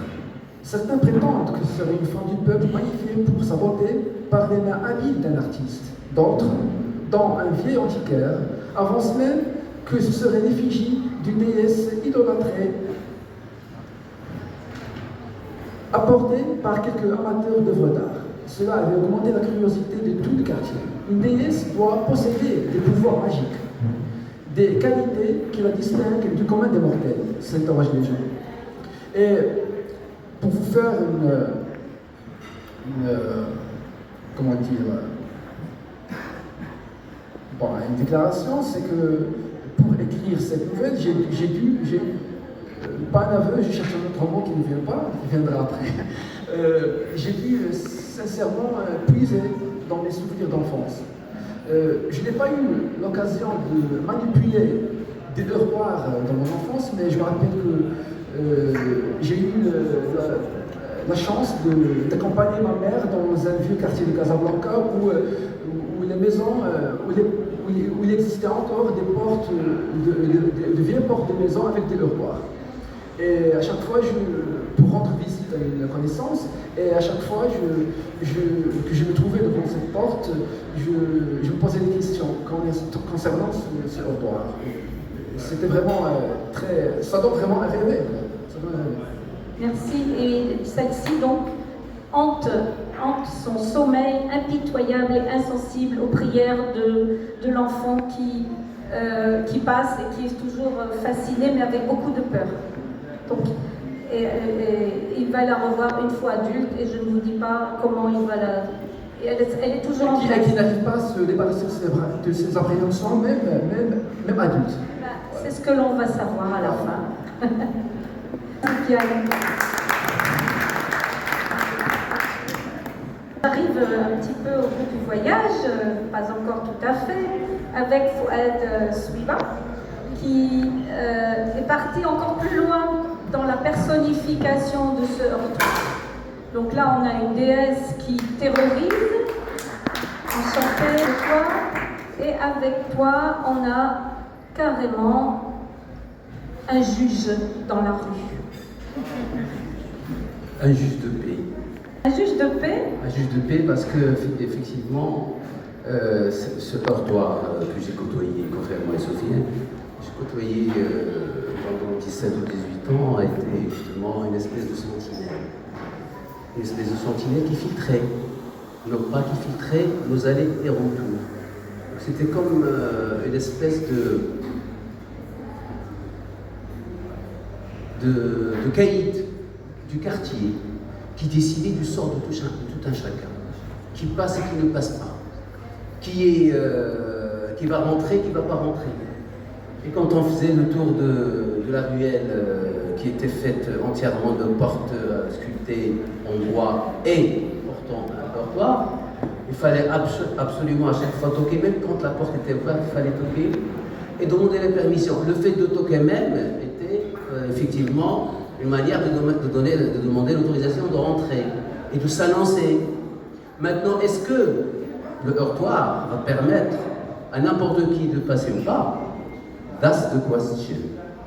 Certains prétendent que ce serait une femme du peuple magnifiée pour sa beauté par les mains habiles d'un artiste. D'autres, dans un vieil antiquaire, avancent même que ce serait l'effigie d'une déesse idolâtrée, apportée par quelques amateurs d'œuvres d'art. Cela avait augmenté la curiosité de tout le quartier. Une déesse doit posséder des pouvoirs magiques, des qualités qui la distinguent du commun des mortels, s'interrogent les gens. Et pour vous faire Bon, une déclaration, c'est que pour écrire cette nouvelle, pas un aveu, je cherche un autre mot qui ne vient pas, qui viendra après. J'ai dû sincèrement puiser dans mes souvenirs d'enfance. Je n'ai pas eu l'occasion de manipuler des devoirs dans mon enfance, mais je me rappelle que j'ai eu la chance d'accompagner ma mère dans un vieux quartier de Casablanca où les maisons, où il existait encore des portes, de vieilles portes de maisons avec des heurtoirs. Et à chaque fois, pour rendre visite à une connaissance, et à chaque fois que je me trouvais devant cette porte, je me posais des questions concernant ce heurtoir. C'était vraiment ça donne vraiment à rêver. Merci. Et celle-ci, donc, hante son sommeil impitoyable et insensible aux prières de l'enfant qui passe et qui est toujours fasciné, mais avec beaucoup de peur. Donc, il va la revoir une fois adulte, et je ne vous dis pas comment il va la... Elle est toujours en place. Qui n'arrive pas à se débarrasser de ses appréhensions, même adulte. C'est ce que l'on va savoir à la fin. J'arrive un petit peu au bout du voyage, pas encore tout à fait, avec Fouad Souiba, qui est parti encore plus loin dans la personnification de ce heurtoir. Donc là, on a une déesse qui terrorise, enchantée de toi, et avec toi, on a carrément un juge dans la rue. Un juge de paix. Un juge de paix? Un juge de paix parce que, effectivement, ce heurtoir que j'ai côtoyé, contrairement à Sophie, j'ai côtoyé pendant 17 ou 18 ans, a été justement une espèce de sentinelle. Une espèce de sentinelle qui filtrait, non pas qui filtrait nos allées et retours. C'était comme une espèce de caïd du quartier qui décidait du sort de tout un chacun, qui passe et qui ne passe pas, qui va rentrer, qui ne va pas rentrer. Et quand on faisait le tour de la ruelle qui était faite entièrement de portes sculptées en bois et portant un heurtoir, il fallait absolument à chaque fois toquer, même quand la porte était ouverte, il fallait toquer et demander la permission. Le fait de toquer même était effectivement une manière de demander l'autorisation de rentrer et de s'annoncer. Maintenant, est-ce que le heurtoir va permettre à n'importe qui de passer ou pas? That's the question.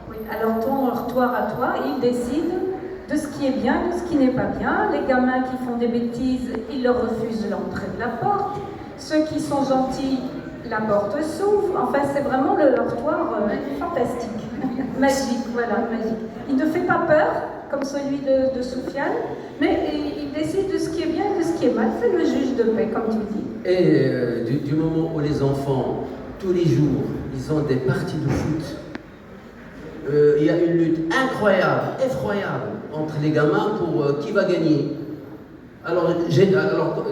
Oui, alors ton heurtoir à toi, il décide de ce qui est bien, de ce qui n'est pas bien. Les gamins qui font des bêtises, ils leur refusent l'entrée de la porte. Ceux qui sont gentils, la porte s'ouvre. Enfin, c'est vraiment le heurtoir fantastique, magique, voilà, magique. Il ne fait pas peur, comme celui de Soufiane, mais il décide de ce qui est bien et de ce qui est mal. C'est le juge de paix, comme tu dis. Et du moment où les enfants, tous les jours, ils ont des parties de foot, il y a une lutte incroyable, effroyable, entre les gamins pour qui va gagner. Alors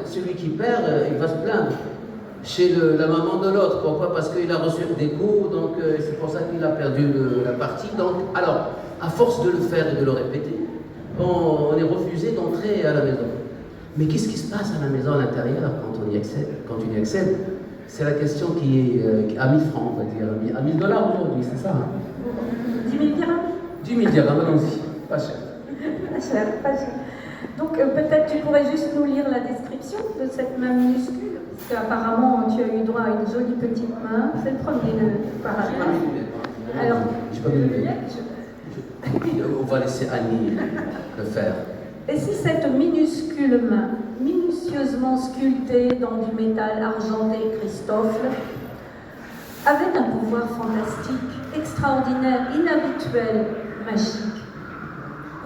celui qui perd, il va se plaindre chez la maman de l'autre. Pourquoi? Parce qu'il a reçu des coups, donc c'est pour ça qu'il a perdu la partie. Donc, alors, à force de le faire et de le répéter, on est refusé d'entrer à la maison. Mais qu'est-ce qui se passe à la maison à l'intérieur quand on y accède? Quand on y accède, c'est la question qui est à 1000 francs, on va dire, à 1000 dollars aujourd'hui, c'est ça, hein? 10 000 dirhams? 10 000 dirhams, allons-y, pas cher. Pas cher, pas cher. Donc peut-être tu pourrais juste nous lire la description de cette main minuscule, parce qu'apparemment tu as eu droit à une jolie petite main. C'est le premier paragraphe. Alors, je peux me lever. On va laisser Annie le faire. Et si cette minuscule main, minutieusement sculptée dans du métal argenté Christoffel, avait un pouvoir fantastique, extraordinaire, inhabituel, magique,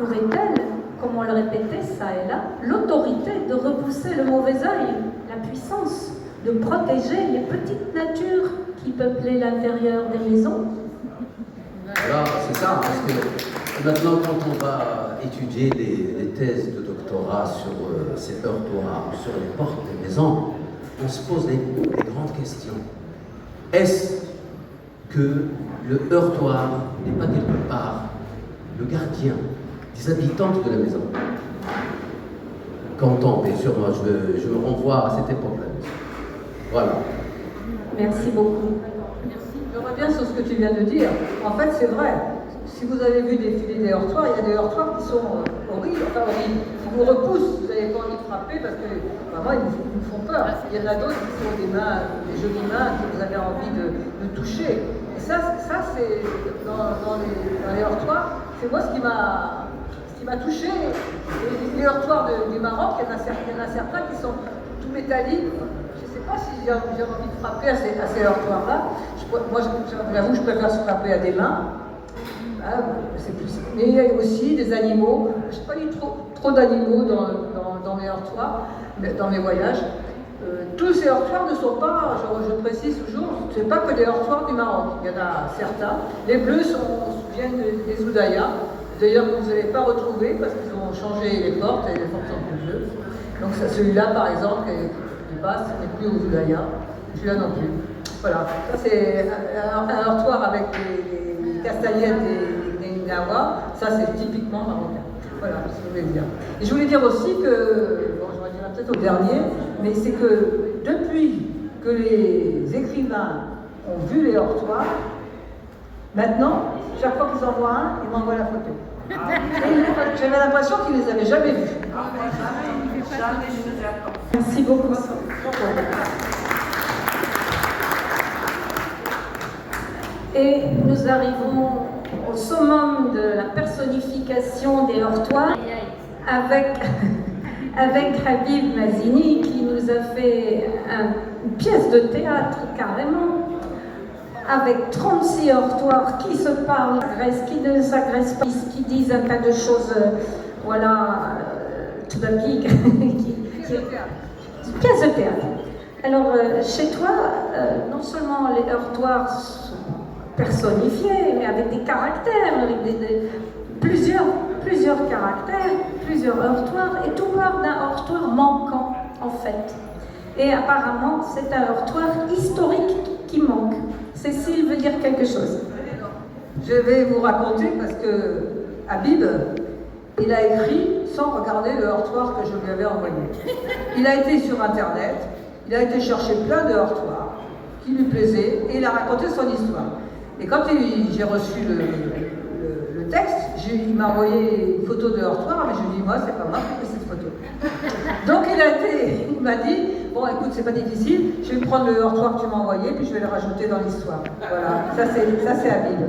aurait-elle, comme on le répétait ça et là, l'autorité de repousser le mauvais œil, la puissance de protéger les petites natures qui peuplaient l'intérieur des maisons? Alors, c'est ça, parce que maintenant, quand on va étudier les thèses de doctorat sur ces heurtoirs, sur les portes des maisons, on se pose les grandes questions. Est-ce que le heurtoir n'est pas quelque part le gardien des habitantes de la maison? Qu'entend, bien sûr, moi je me renvoie à cette époque-là. Voilà. Merci beaucoup. Je reviens sur ce que tu viens de dire. En fait, c'est vrai. Si vous avez vu défiler des heurtoirs, il y a des heurtoirs qui sont horribles, qui vous repoussent. Vous n'avez pas envie de frapper parce que vraiment, ils vous font peur. Il y en a d'autres qui sont des mains, des jolies mains que vous avez envie de toucher. Et ça c'est dans les heurtoirs, c'est moi ce qui m'a touché. Les heurtoirs du Maroc, il y en a certains qui sont tout métalliques. Je ne sais pas si j'ai envie de frapper à ces heurtoirs-là. Moi, j'avoue, je préfère se frapper à des mains. Ah, c'est plus. Mais il y a aussi des animaux. Je n'ai pas eu trop d'animaux dans mes heurtoirs, dans mes voyages. Tous ces heurtoirs ne sont pas, je précise toujours, ce n'est pas que des heurtoirs du Maroc. Il y en a certains. Les bleus viennent des Oudaya, d'ailleurs que vous n'allez pas retrouver parce qu'ils ont changé les portes et les portes sont plus bleues. Donc celui-là, par exemple, qui passe, n'est plus aux Oudaya. Celui-là non plus. Voilà, ça c'est un heurtoir avec les castagnettes et des nawa, ça c'est typiquement marocain. Voilà ce que je voulais dire. Et je voulais dire aussi que, bon je reviendrai peut-être au dernier, mais c'est que depuis que les écrivains ont vu les heurtoirs, maintenant, chaque fois qu'ils en voient un, ils m'envoient la photo. J'avais l'impression qu'ils ne les avaient jamais vus. Merci beaucoup. Et nous arrivons au summum de la personnification des heurtoirs avec Habib Mazini qui nous a fait une pièce de théâtre carrément avec 36 heurtoirs qui se parlent, qui ne s'agressent pas, qui disent un tas de choses, tragiques. Pièce de théâtre. Alors, chez toi, non seulement les heurtoirs sont personnifiés, mais avec des caractères, avec plusieurs caractères, plusieurs heurtoirs, et tout part d'un heurtoir manquant, en fait. Et apparemment, c'est un heurtoir historique qui manque. Cécile veut dire quelque chose. Je vais vous raconter parce que Habib, il a écrit sans regarder le heurtoir que je lui avais envoyé. Il a été sur Internet, il a été chercher plein de heurtoirs qui lui plaisaient et il a raconté son histoire. Et quand j'ai reçu le texte, il m'a envoyé une photo de heurtoir, mais je lui ai dit, moi, c'est pas moi qui ai fait cette photo. Donc il m'a dit, bon, écoute, c'est pas difficile, je vais prendre le heurtoir que tu m'as envoyé, puis je vais le rajouter dans l'histoire. Voilà, ça c'est Habib.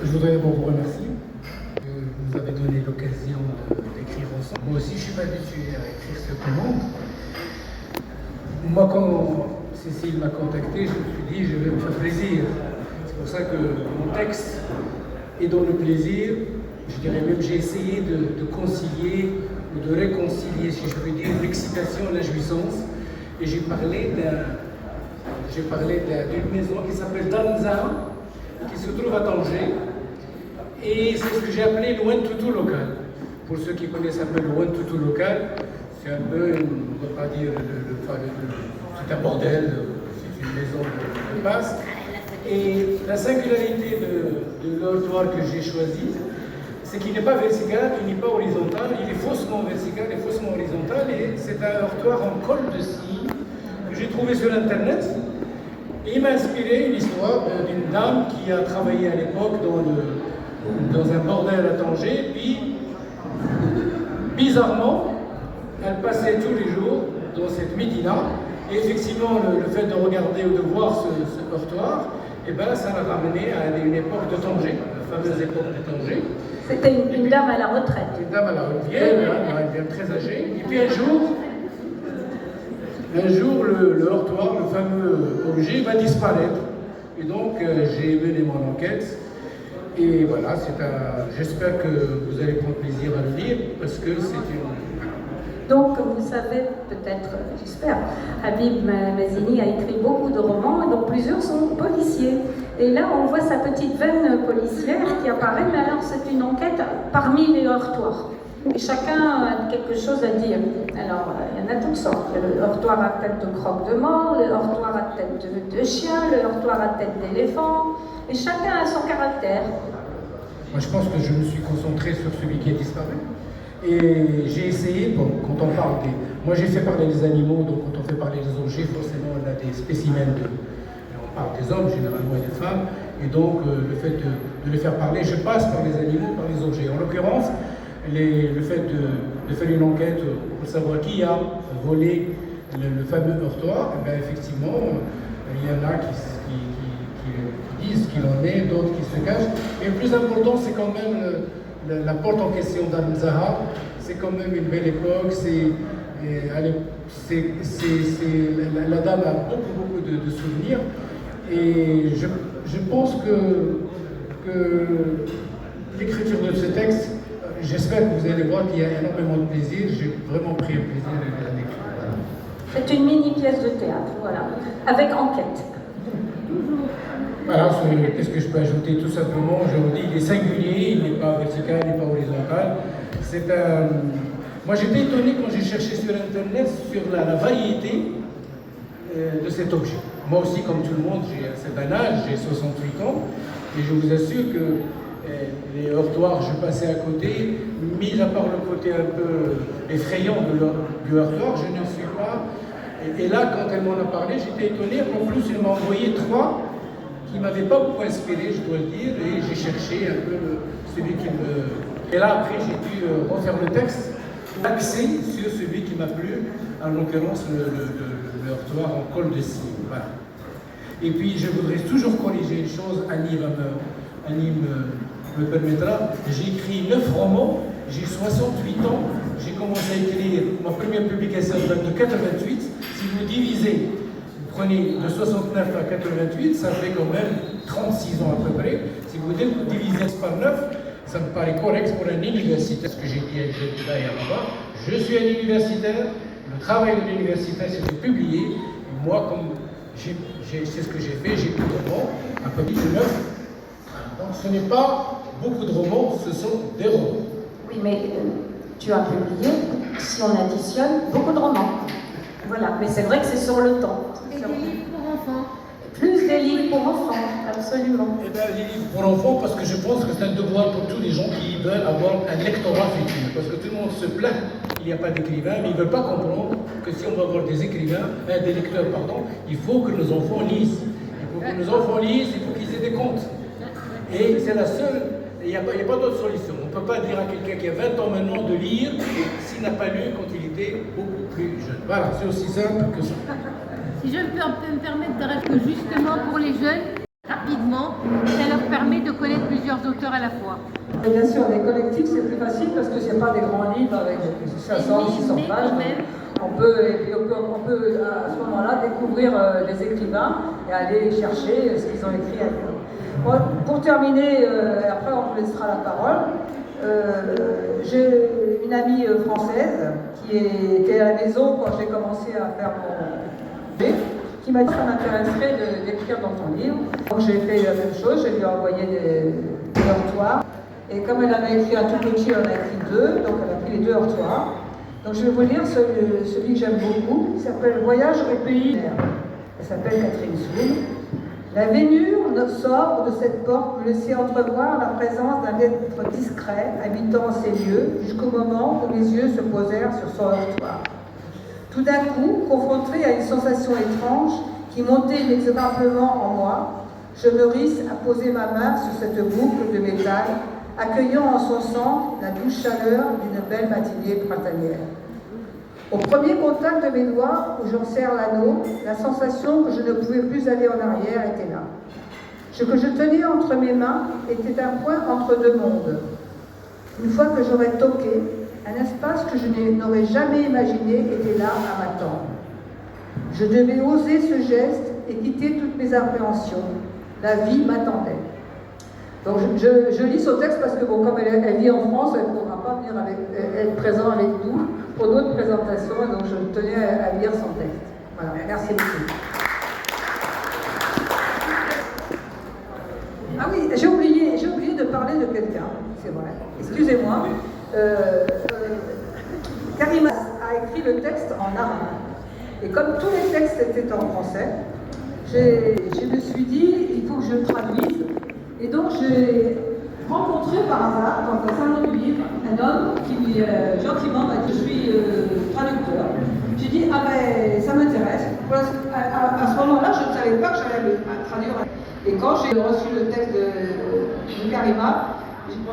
Je voudrais d'abord vous remercier. Vous avez donné l'occasion d'écrire ensemble. Moi aussi, je suis pas habitué à écrire ce commande. Moi, quand Cécile m'a contacté, je me suis dit, je vais me faire plaisir. C'est pour ça que mon texte est dans le plaisir. Je dirais même, j'ai essayé de concilier ou de réconcilier, si je puis dire, l'excitation et la jouissance. Et j'ai parlé d'une maison qui s'appelle Danza, qui se trouve à Tanger. Et c'est ce que j'ai appelé le Wentoutou local. Pour ceux qui connaissent un peu le Wentoutou local, c'est un peu, on ne va pas dire, c'est un bordel, c'est une maison de passe. Et la singularité de l'heurtoir que j'ai choisi, c'est qu'il n'est pas vertical, il n'est pas horizontal, il est faussement vertical et faussement horizontal. Et c'est un heurtoir en colle de scie que j'ai trouvé sur Internet. Et il m'a inspiré une histoire d'une dame qui a travaillé à l'époque dans un bordel à Tanger, puis bizarrement, elle passait tous les jours dans cette médina, et effectivement le fait de regarder ou de voir ce heurtoir, et ben, ça l'a ramené à une époque de Tanger, la fameuse époque de Tanger. C'était une dame à la retraite. Une dame à la retraite, elle est très âgée, et puis un jour le heurtoir, le fameux objet, va disparaître, et donc j'ai mené mon enquête. Et voilà, j'espère que vous allez prendre plaisir à le lire parce que c'est une... Donc, vous savez, peut-être, j'espère, Habib Mazini a écrit beaucoup de romans, dont plusieurs sont policiers. Et là, on voit sa petite veine policière qui apparaît, mais alors c'est une enquête parmi les heurtoirs. Et chacun a quelque chose à dire. Alors, il y en a toutes sortes. Le heurtoir à tête de croque-de-mort, le heurtoir à tête de chien, le heurtoir à tête d'éléphant. Et chacun a son caractère. Moi, je pense que je me suis concentré sur celui qui a disparu. Et j'ai essayé, bon, quand on parle des... Moi, j'ai fait parler les animaux, donc quand on fait parler des objets, forcément, on a des spécimens de... On parle des hommes, généralement, et des femmes. Et donc, le fait de les faire parler, je passe par les animaux, par les objets. En l'occurrence, le fait de faire une enquête pour savoir qui a volé le fameux heurtoir, eh bien, effectivement, il y en a qui disent qu'il en est, d'autres qui se cachent. Et le plus important, c'est quand même la porte en question d'Al-Zahar. C'est quand même une belle époque. La dame a beaucoup de souvenirs. Et je pense que l'écriture de ce texte, j'espère que vous allez voir qu'il y a énormément de plaisir. J'ai vraiment pris un plaisir à l'écrire. Voilà. C'est une mini pièce de théâtre, voilà, avec enquête. Voilà, qu'est-ce que je peux ajouter? Tout simplement, je vous dis, il est singulier, il n'est pas vertical, il n'est pas horizontal. Moi, j'étais étonné quand j'ai cherché sur Internet sur la variété de cet objet. Moi aussi, comme tout le monde, j'ai un certain âge, j'ai 68 ans, et je vous assure que les heurtoirs, je passais à côté, mis à part le côté un peu effrayant du heurtoir, je ne suis pas... Et là, quand elle m'en a parlé, j'étais étonné. En plus, elle m'a envoyé 3 qui ne m'avaient pas beaucoup inspiré, je dois le dire, et j'ai cherché un peu celui qui me... Et là, après, j'ai dû refaire le texte, axé sur celui qui m'a plu, en l'occurrence le heurtoir en col de cygne. Voilà. Et puis, je voudrais toujours corriger une chose, Annie me permettra. J'ai écrit 9 romans, j'ai 68 ans, j'ai commencé à écrire, ma première publication date de 88. Si vous divisez, vous prenez de 69 à 88, ça fait quand même 36 ans à peu près. Si vous divisez par 9, ça me paraît correct pour un universitaire, ce que j'ai dit à Jeddah et à Rabat. Je suis un universitaire, le travail de l'universitaire c'est de publier, et moi, comme c'est ce que j'ai fait, j'ai écrit des romans, un peu plus de 9. Donc ce n'est pas beaucoup de romans, ce sont des romans. Oui, mais tu as publié, si on additionne, beaucoup de romans. Voilà, mais c'est vrai que c'est sur le temps. Et des livres pour enfants. Plus des livres pour enfants, absolument. Eh bien, les livres pour enfants, parce que je pense que c'est un devoir pour tous les gens qui veulent avoir un lectorat futur. Parce que tout le monde se plaint qu'il n'y a pas d'écrivains, mais ils ne veulent pas comprendre que si on veut avoir des écrivains, des lecteurs, pardon, il faut que nos enfants lisent. Il faut que nos enfants lisent, il faut qu'ils aient des comptes. Et c'est la seule, il n'y a pas d'autre solution. On ne peut pas dire à quelqu'un qui a 20 ans maintenant de lire s'il n'a pas lu quand il était beaucoup plus jeune. Voilà, c'est aussi simple que ça. Si je peux me permettre de répondre justement pour les jeunes, rapidement, ça leur permet de connaître plusieurs auteurs à la fois. Et bien sûr, les collectifs, c'est plus facile parce que ce n'est pas des grands livres avec 500, 600 pages. On peut à ce moment-là découvrir des écrivains et aller chercher ce qu'ils ont écrit ailleurs. Bon, pour terminer, après on vous laissera la parole. J'ai une amie française qui était à la maison quand j'ai commencé à faire mon qui m'a dit ça m'intéresserait d'écrire dans ton livre. Donc j'ai fait la même chose, je lui ai envoyé des heurtoirs. Et comme elle en a écrit un tout petit, elle en a écrit 2, donc elle a pris les 2 heurtoirs. Donc je vais vous lire celui que j'aime beaucoup, qui s'appelle Voyage au pays. Elle s'appelle Catherine Soul. La vénure sort de cette porte me laissait entrevoir la présence d'un être discret habitant ces lieux jusqu'au moment où mes yeux se posèrent sur son heurtoir. Tout d'un coup, confronté à une sensation étrange qui montait inexorablement en moi, je me risse à poser ma main sur cette boucle de métal, accueillant en son centre la douce chaleur d'une belle matinée printanière. Au premier contact de mes doigts, où j'en serre l'anneau, la sensation que je ne pouvais plus aller en arrière était là. Ce que je tenais entre mes mains était un point entre 2 mondes. Une fois que j'aurais toqué, un espace que je n'aurais jamais imaginé était là à m'attendre. Je devais oser ce geste et quitter toutes mes appréhensions. La vie m'attendait. Donc je lis ce texte parce que bon, comme elle vit en France, elle ne pourra pas venir être présente avec nous pour d'autres présentations, donc je tenais à lire son texte. Voilà, merci beaucoup. Ah oui, j'ai oublié de parler de quelqu'un, c'est vrai. Excusez-moi. écrit le texte en arabe. Et comme tous les textes étaient en français, je me suis dit, il faut que je le traduise. Et donc j'ai rencontré par hasard, dans un salon du livre, un homme qui gentiment m'a dit, je suis traducteur. J'ai dit, ah ben ça m'intéresse. À ce moment-là, je ne savais pas que j'allais le traduire. Et quand j'ai reçu le texte de Karima,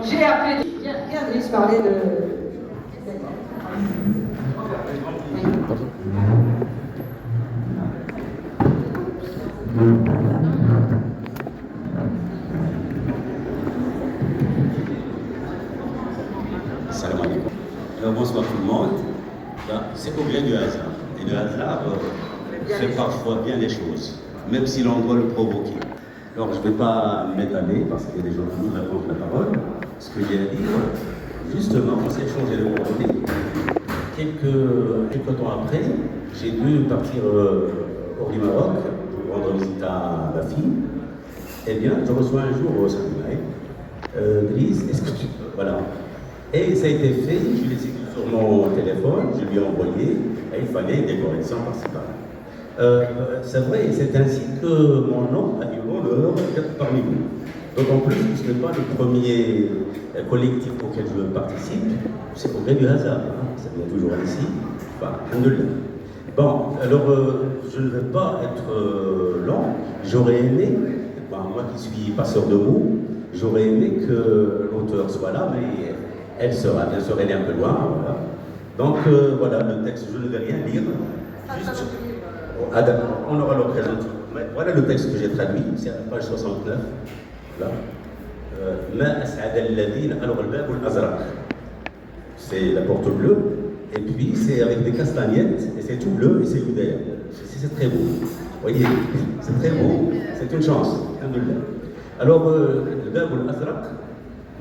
j'ai appelé, viens parler de... Salam alaikum. Alors bonsoir tout le monde. C'est au gré du hasard. Et le hasard fait parfois bien les choses, même si l'on doit le provoquer. Alors je ne vais pas m'étaler parce qu'il y a des gens qui nous répondent la parole. Ce que j'ai à dire, justement, on s'est échangé le courrier. Quelques temps après, j'ai dû partir hors du Maroc pour rendre visite à ma fille. Eh bien, je reçois un jour au Saint-Denis, Grise, est-ce que tu peux? Voilà. Et ça a été fait, je l'ai écrit sur mon téléphone, je lui ai envoyé, et il fallait des corrections par-ci par-là. C'est vrai, c'est ainsi que mon nom a eu l'honneur d'être parmi vous. D'autant plus que ce n'est pas le premier collectif auquel je participe, c'est au gré du hasard, hein. Ça vient toujours ainsi. Enfin, alhamdoulilah. Bon, alors je ne vais pas être long, j'aurais aimé, moi qui suis passeur de mots, j'aurais aimé que l'auteur soit là, mais elle sera, bien sûr, elle est un peu loin, voilà. Donc voilà, le texte, je ne vais rien lire. Juste, on aura l'occasion de... Voilà le texte que j'ai traduit, c'est à la page 69. Là. Ma as'ada alladhina, alors le bab al-azraq. C'est la porte bleue, et puis c'est avec des castagnettes, et c'est tout bleu, et c'est l'hiver. C'est très beau. Vous voyez, c'est très beau, c'est une chance. Alhamdoulilah. Alors, le bab al-azraq,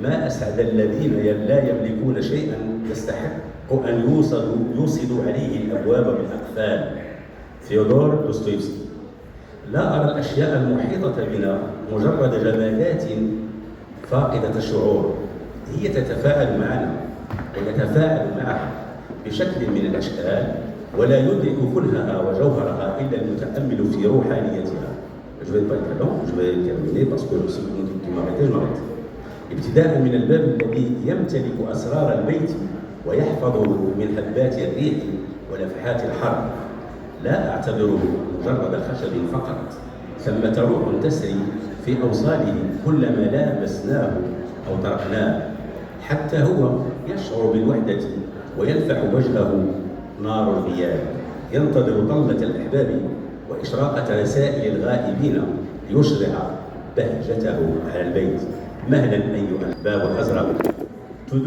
ما أسعد الذين لا يملكون شيئا يستحق أن يوصدوا عليه الأبواب بالأقفال. ثيودور دوستويفسكي. لا أرى الأشياء المحيطة بنا مجرد جمالات فاقدة الشعور. هي تتفاعل معنا ويتفاعل معها بشكل من الأشكال ولا يدرك كلها وجوهرها إلا المتأمل في روحانيتها. Je vais pas être long, je vais terminer parce que si vous me dites de m'arrêter, je m'arrête. ابتداء من الباب الذي يمتلك أسرار البيت ويحفظ من هبات الريح ونفحات الحر. لا أعتبره مجرد خشب فقط، ثمة روح تسري في أوصاله كلما لامسناه أو طرقناه. حتى هو يشعر بالوحدة ويلفح وجهه نار الغياب، ينتظر طلة الأحباب وإشراقة رسائل الغائبين ليشرع بهجته على البيت. مهلا أيها الباب الأزرق. Tout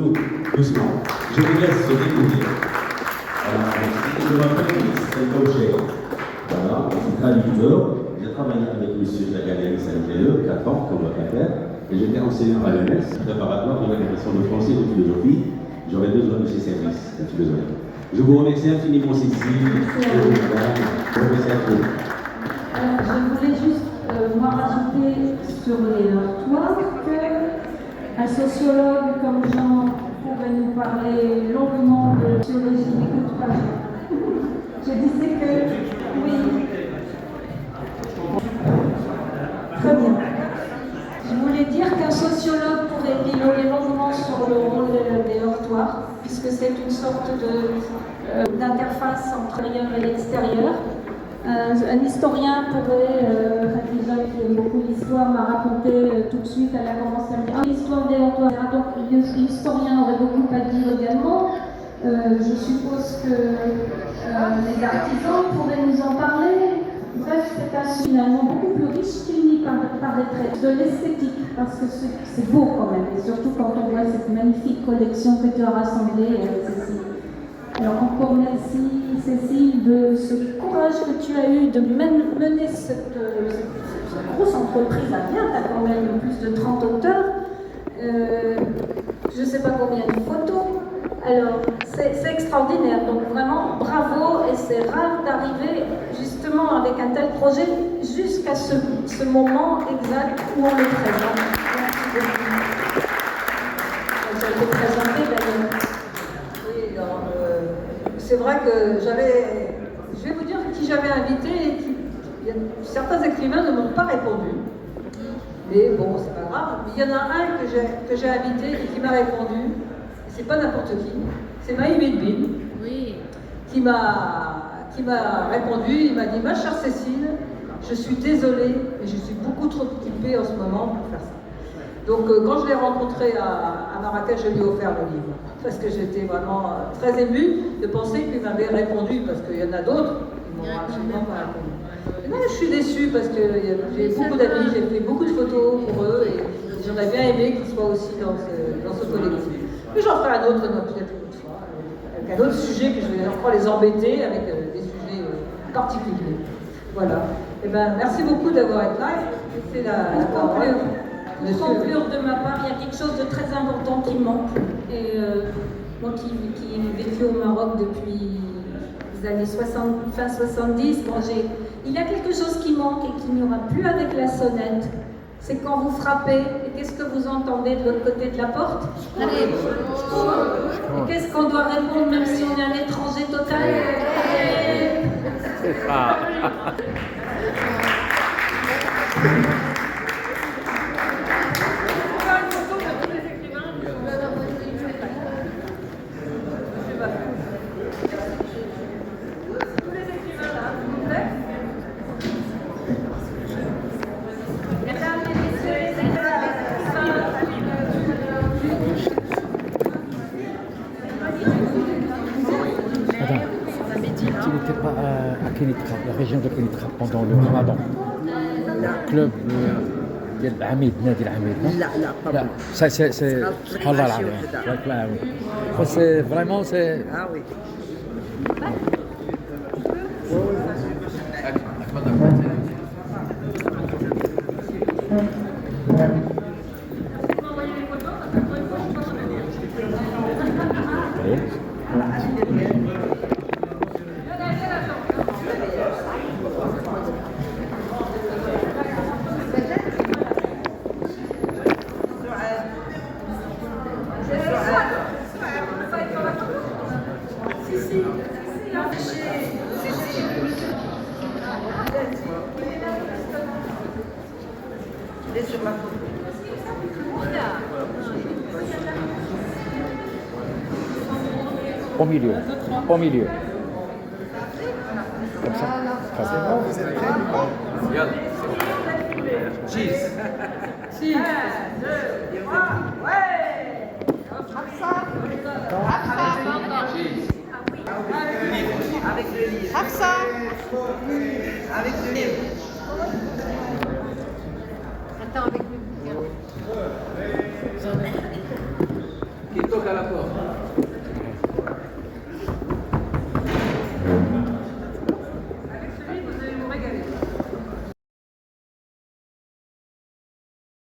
doucement. Je vous laisse se découvrir. Je m'appelle Saint-Auger. Voilà, je suis traducteur. J'ai travaillé avec M. Jagaléry Saint-Gélieu, 4 ans comme locataire, et j'étais enseignant à l'ENS, préparatoire de l'éducation de français et de philosophie. J'aurais besoin de ces services. Je vous remercie infiniment, Cécile. Je remercie à vous. Je voulais juste moi rajouter sur les heurtoirs qu'un sociologue comme Jean pourrait nous parler longuement de sociologie. N'écoute pas. Je disais que oui. Très bien. Je voulais dire qu'un sociologue pourrait piloter longuement sur le rôle des heurtoirs, puisque c'est une sorte d'interface entre l'intérieur et l'extérieur. Un historien pourrait, déjà qui aime beaucoup l'histoire, m'a raconté tout de suite, elle a commencé à me dire l'histoire des heurtoirs. Donc l'historien aurait beaucoup à dire également. Je suppose que les artisans pourraient nous en parler. Bref, c'est un sujet finalement beaucoup plus riche qu'il n'y paraîtrait. De l'esthétique, parce que c'est beau quand même, et surtout quand on voit cette magnifique collection que tu as rassemblée, Cécile. Alors encore merci Cécile de ce courage que tu as eu de mener cette grosse entreprise à bien. Tu as quand même plus de 30 auteurs, je ne sais pas combien de photos. Alors c'est extraordinaire, donc vraiment bravo, et c'est rare d'arriver justement avec un tel projet jusqu'à ce moment exact où on le présente. Ça a été présenté d'ailleurs. Oui, alors, c'est vrai que je vais vous dire qui j'avais invité et certains écrivains ne m'ont pas répondu. Mais bon, c'est pas grave. Il y en a un que j'ai invité et qui m'a répondu. C'est pas n'importe qui. C'est Maïm Edbin. Oui. Qui m'a répondu. Il m'a dit, ma chère Cécile, je suis désolée, mais je suis beaucoup trop occupée en ce moment pour faire ça. Donc quand je l'ai rencontré à Marrakech, je lui ai offert le livre. Parce que j'étais vraiment très émue de penser qu'il m'avait répondu, parce qu'il y en a d'autres qui m'ont absolument pas répondu. Et non, je suis déçue parce que j'ai beaucoup d'amis, j'ai fait beaucoup de photos pour eux et j'aurais bien aimé qu'ils soient aussi dans ce collectif. Mais j'en ferai un autre peut-être une autre fois, avec un autre sujet que je vais encore les embêter avec des sujets particuliers. Voilà. Eh ben, merci beaucoup d'avoir été là. C'est la parole. Pour conclure de ma part, il y a quelque chose de très important qui manque. Et moi qui ai vécu au Maroc depuis les années 60, fin 70, il y a quelque chose qui manque et qu'il n'y aura plus avec la sonnette. C'est quand vous frappez, et qu'est-ce que vous entendez de l'autre côté de la porte? Allez, et qu'est-ce qu'on doit répondre même si on est un étranger total? C'est ça. Tu n'étais pas à Kenitra, la région de Kenitra, pendant le Ramadan. Le club العميد نادي العميد. لا c'est سبحان الله العظيم. C'est vraiment c'est. Ah oui. Au milieu. Comme ça. C'est bon, vous êtes prêts? Cheese. 1, 2, 3, ouais.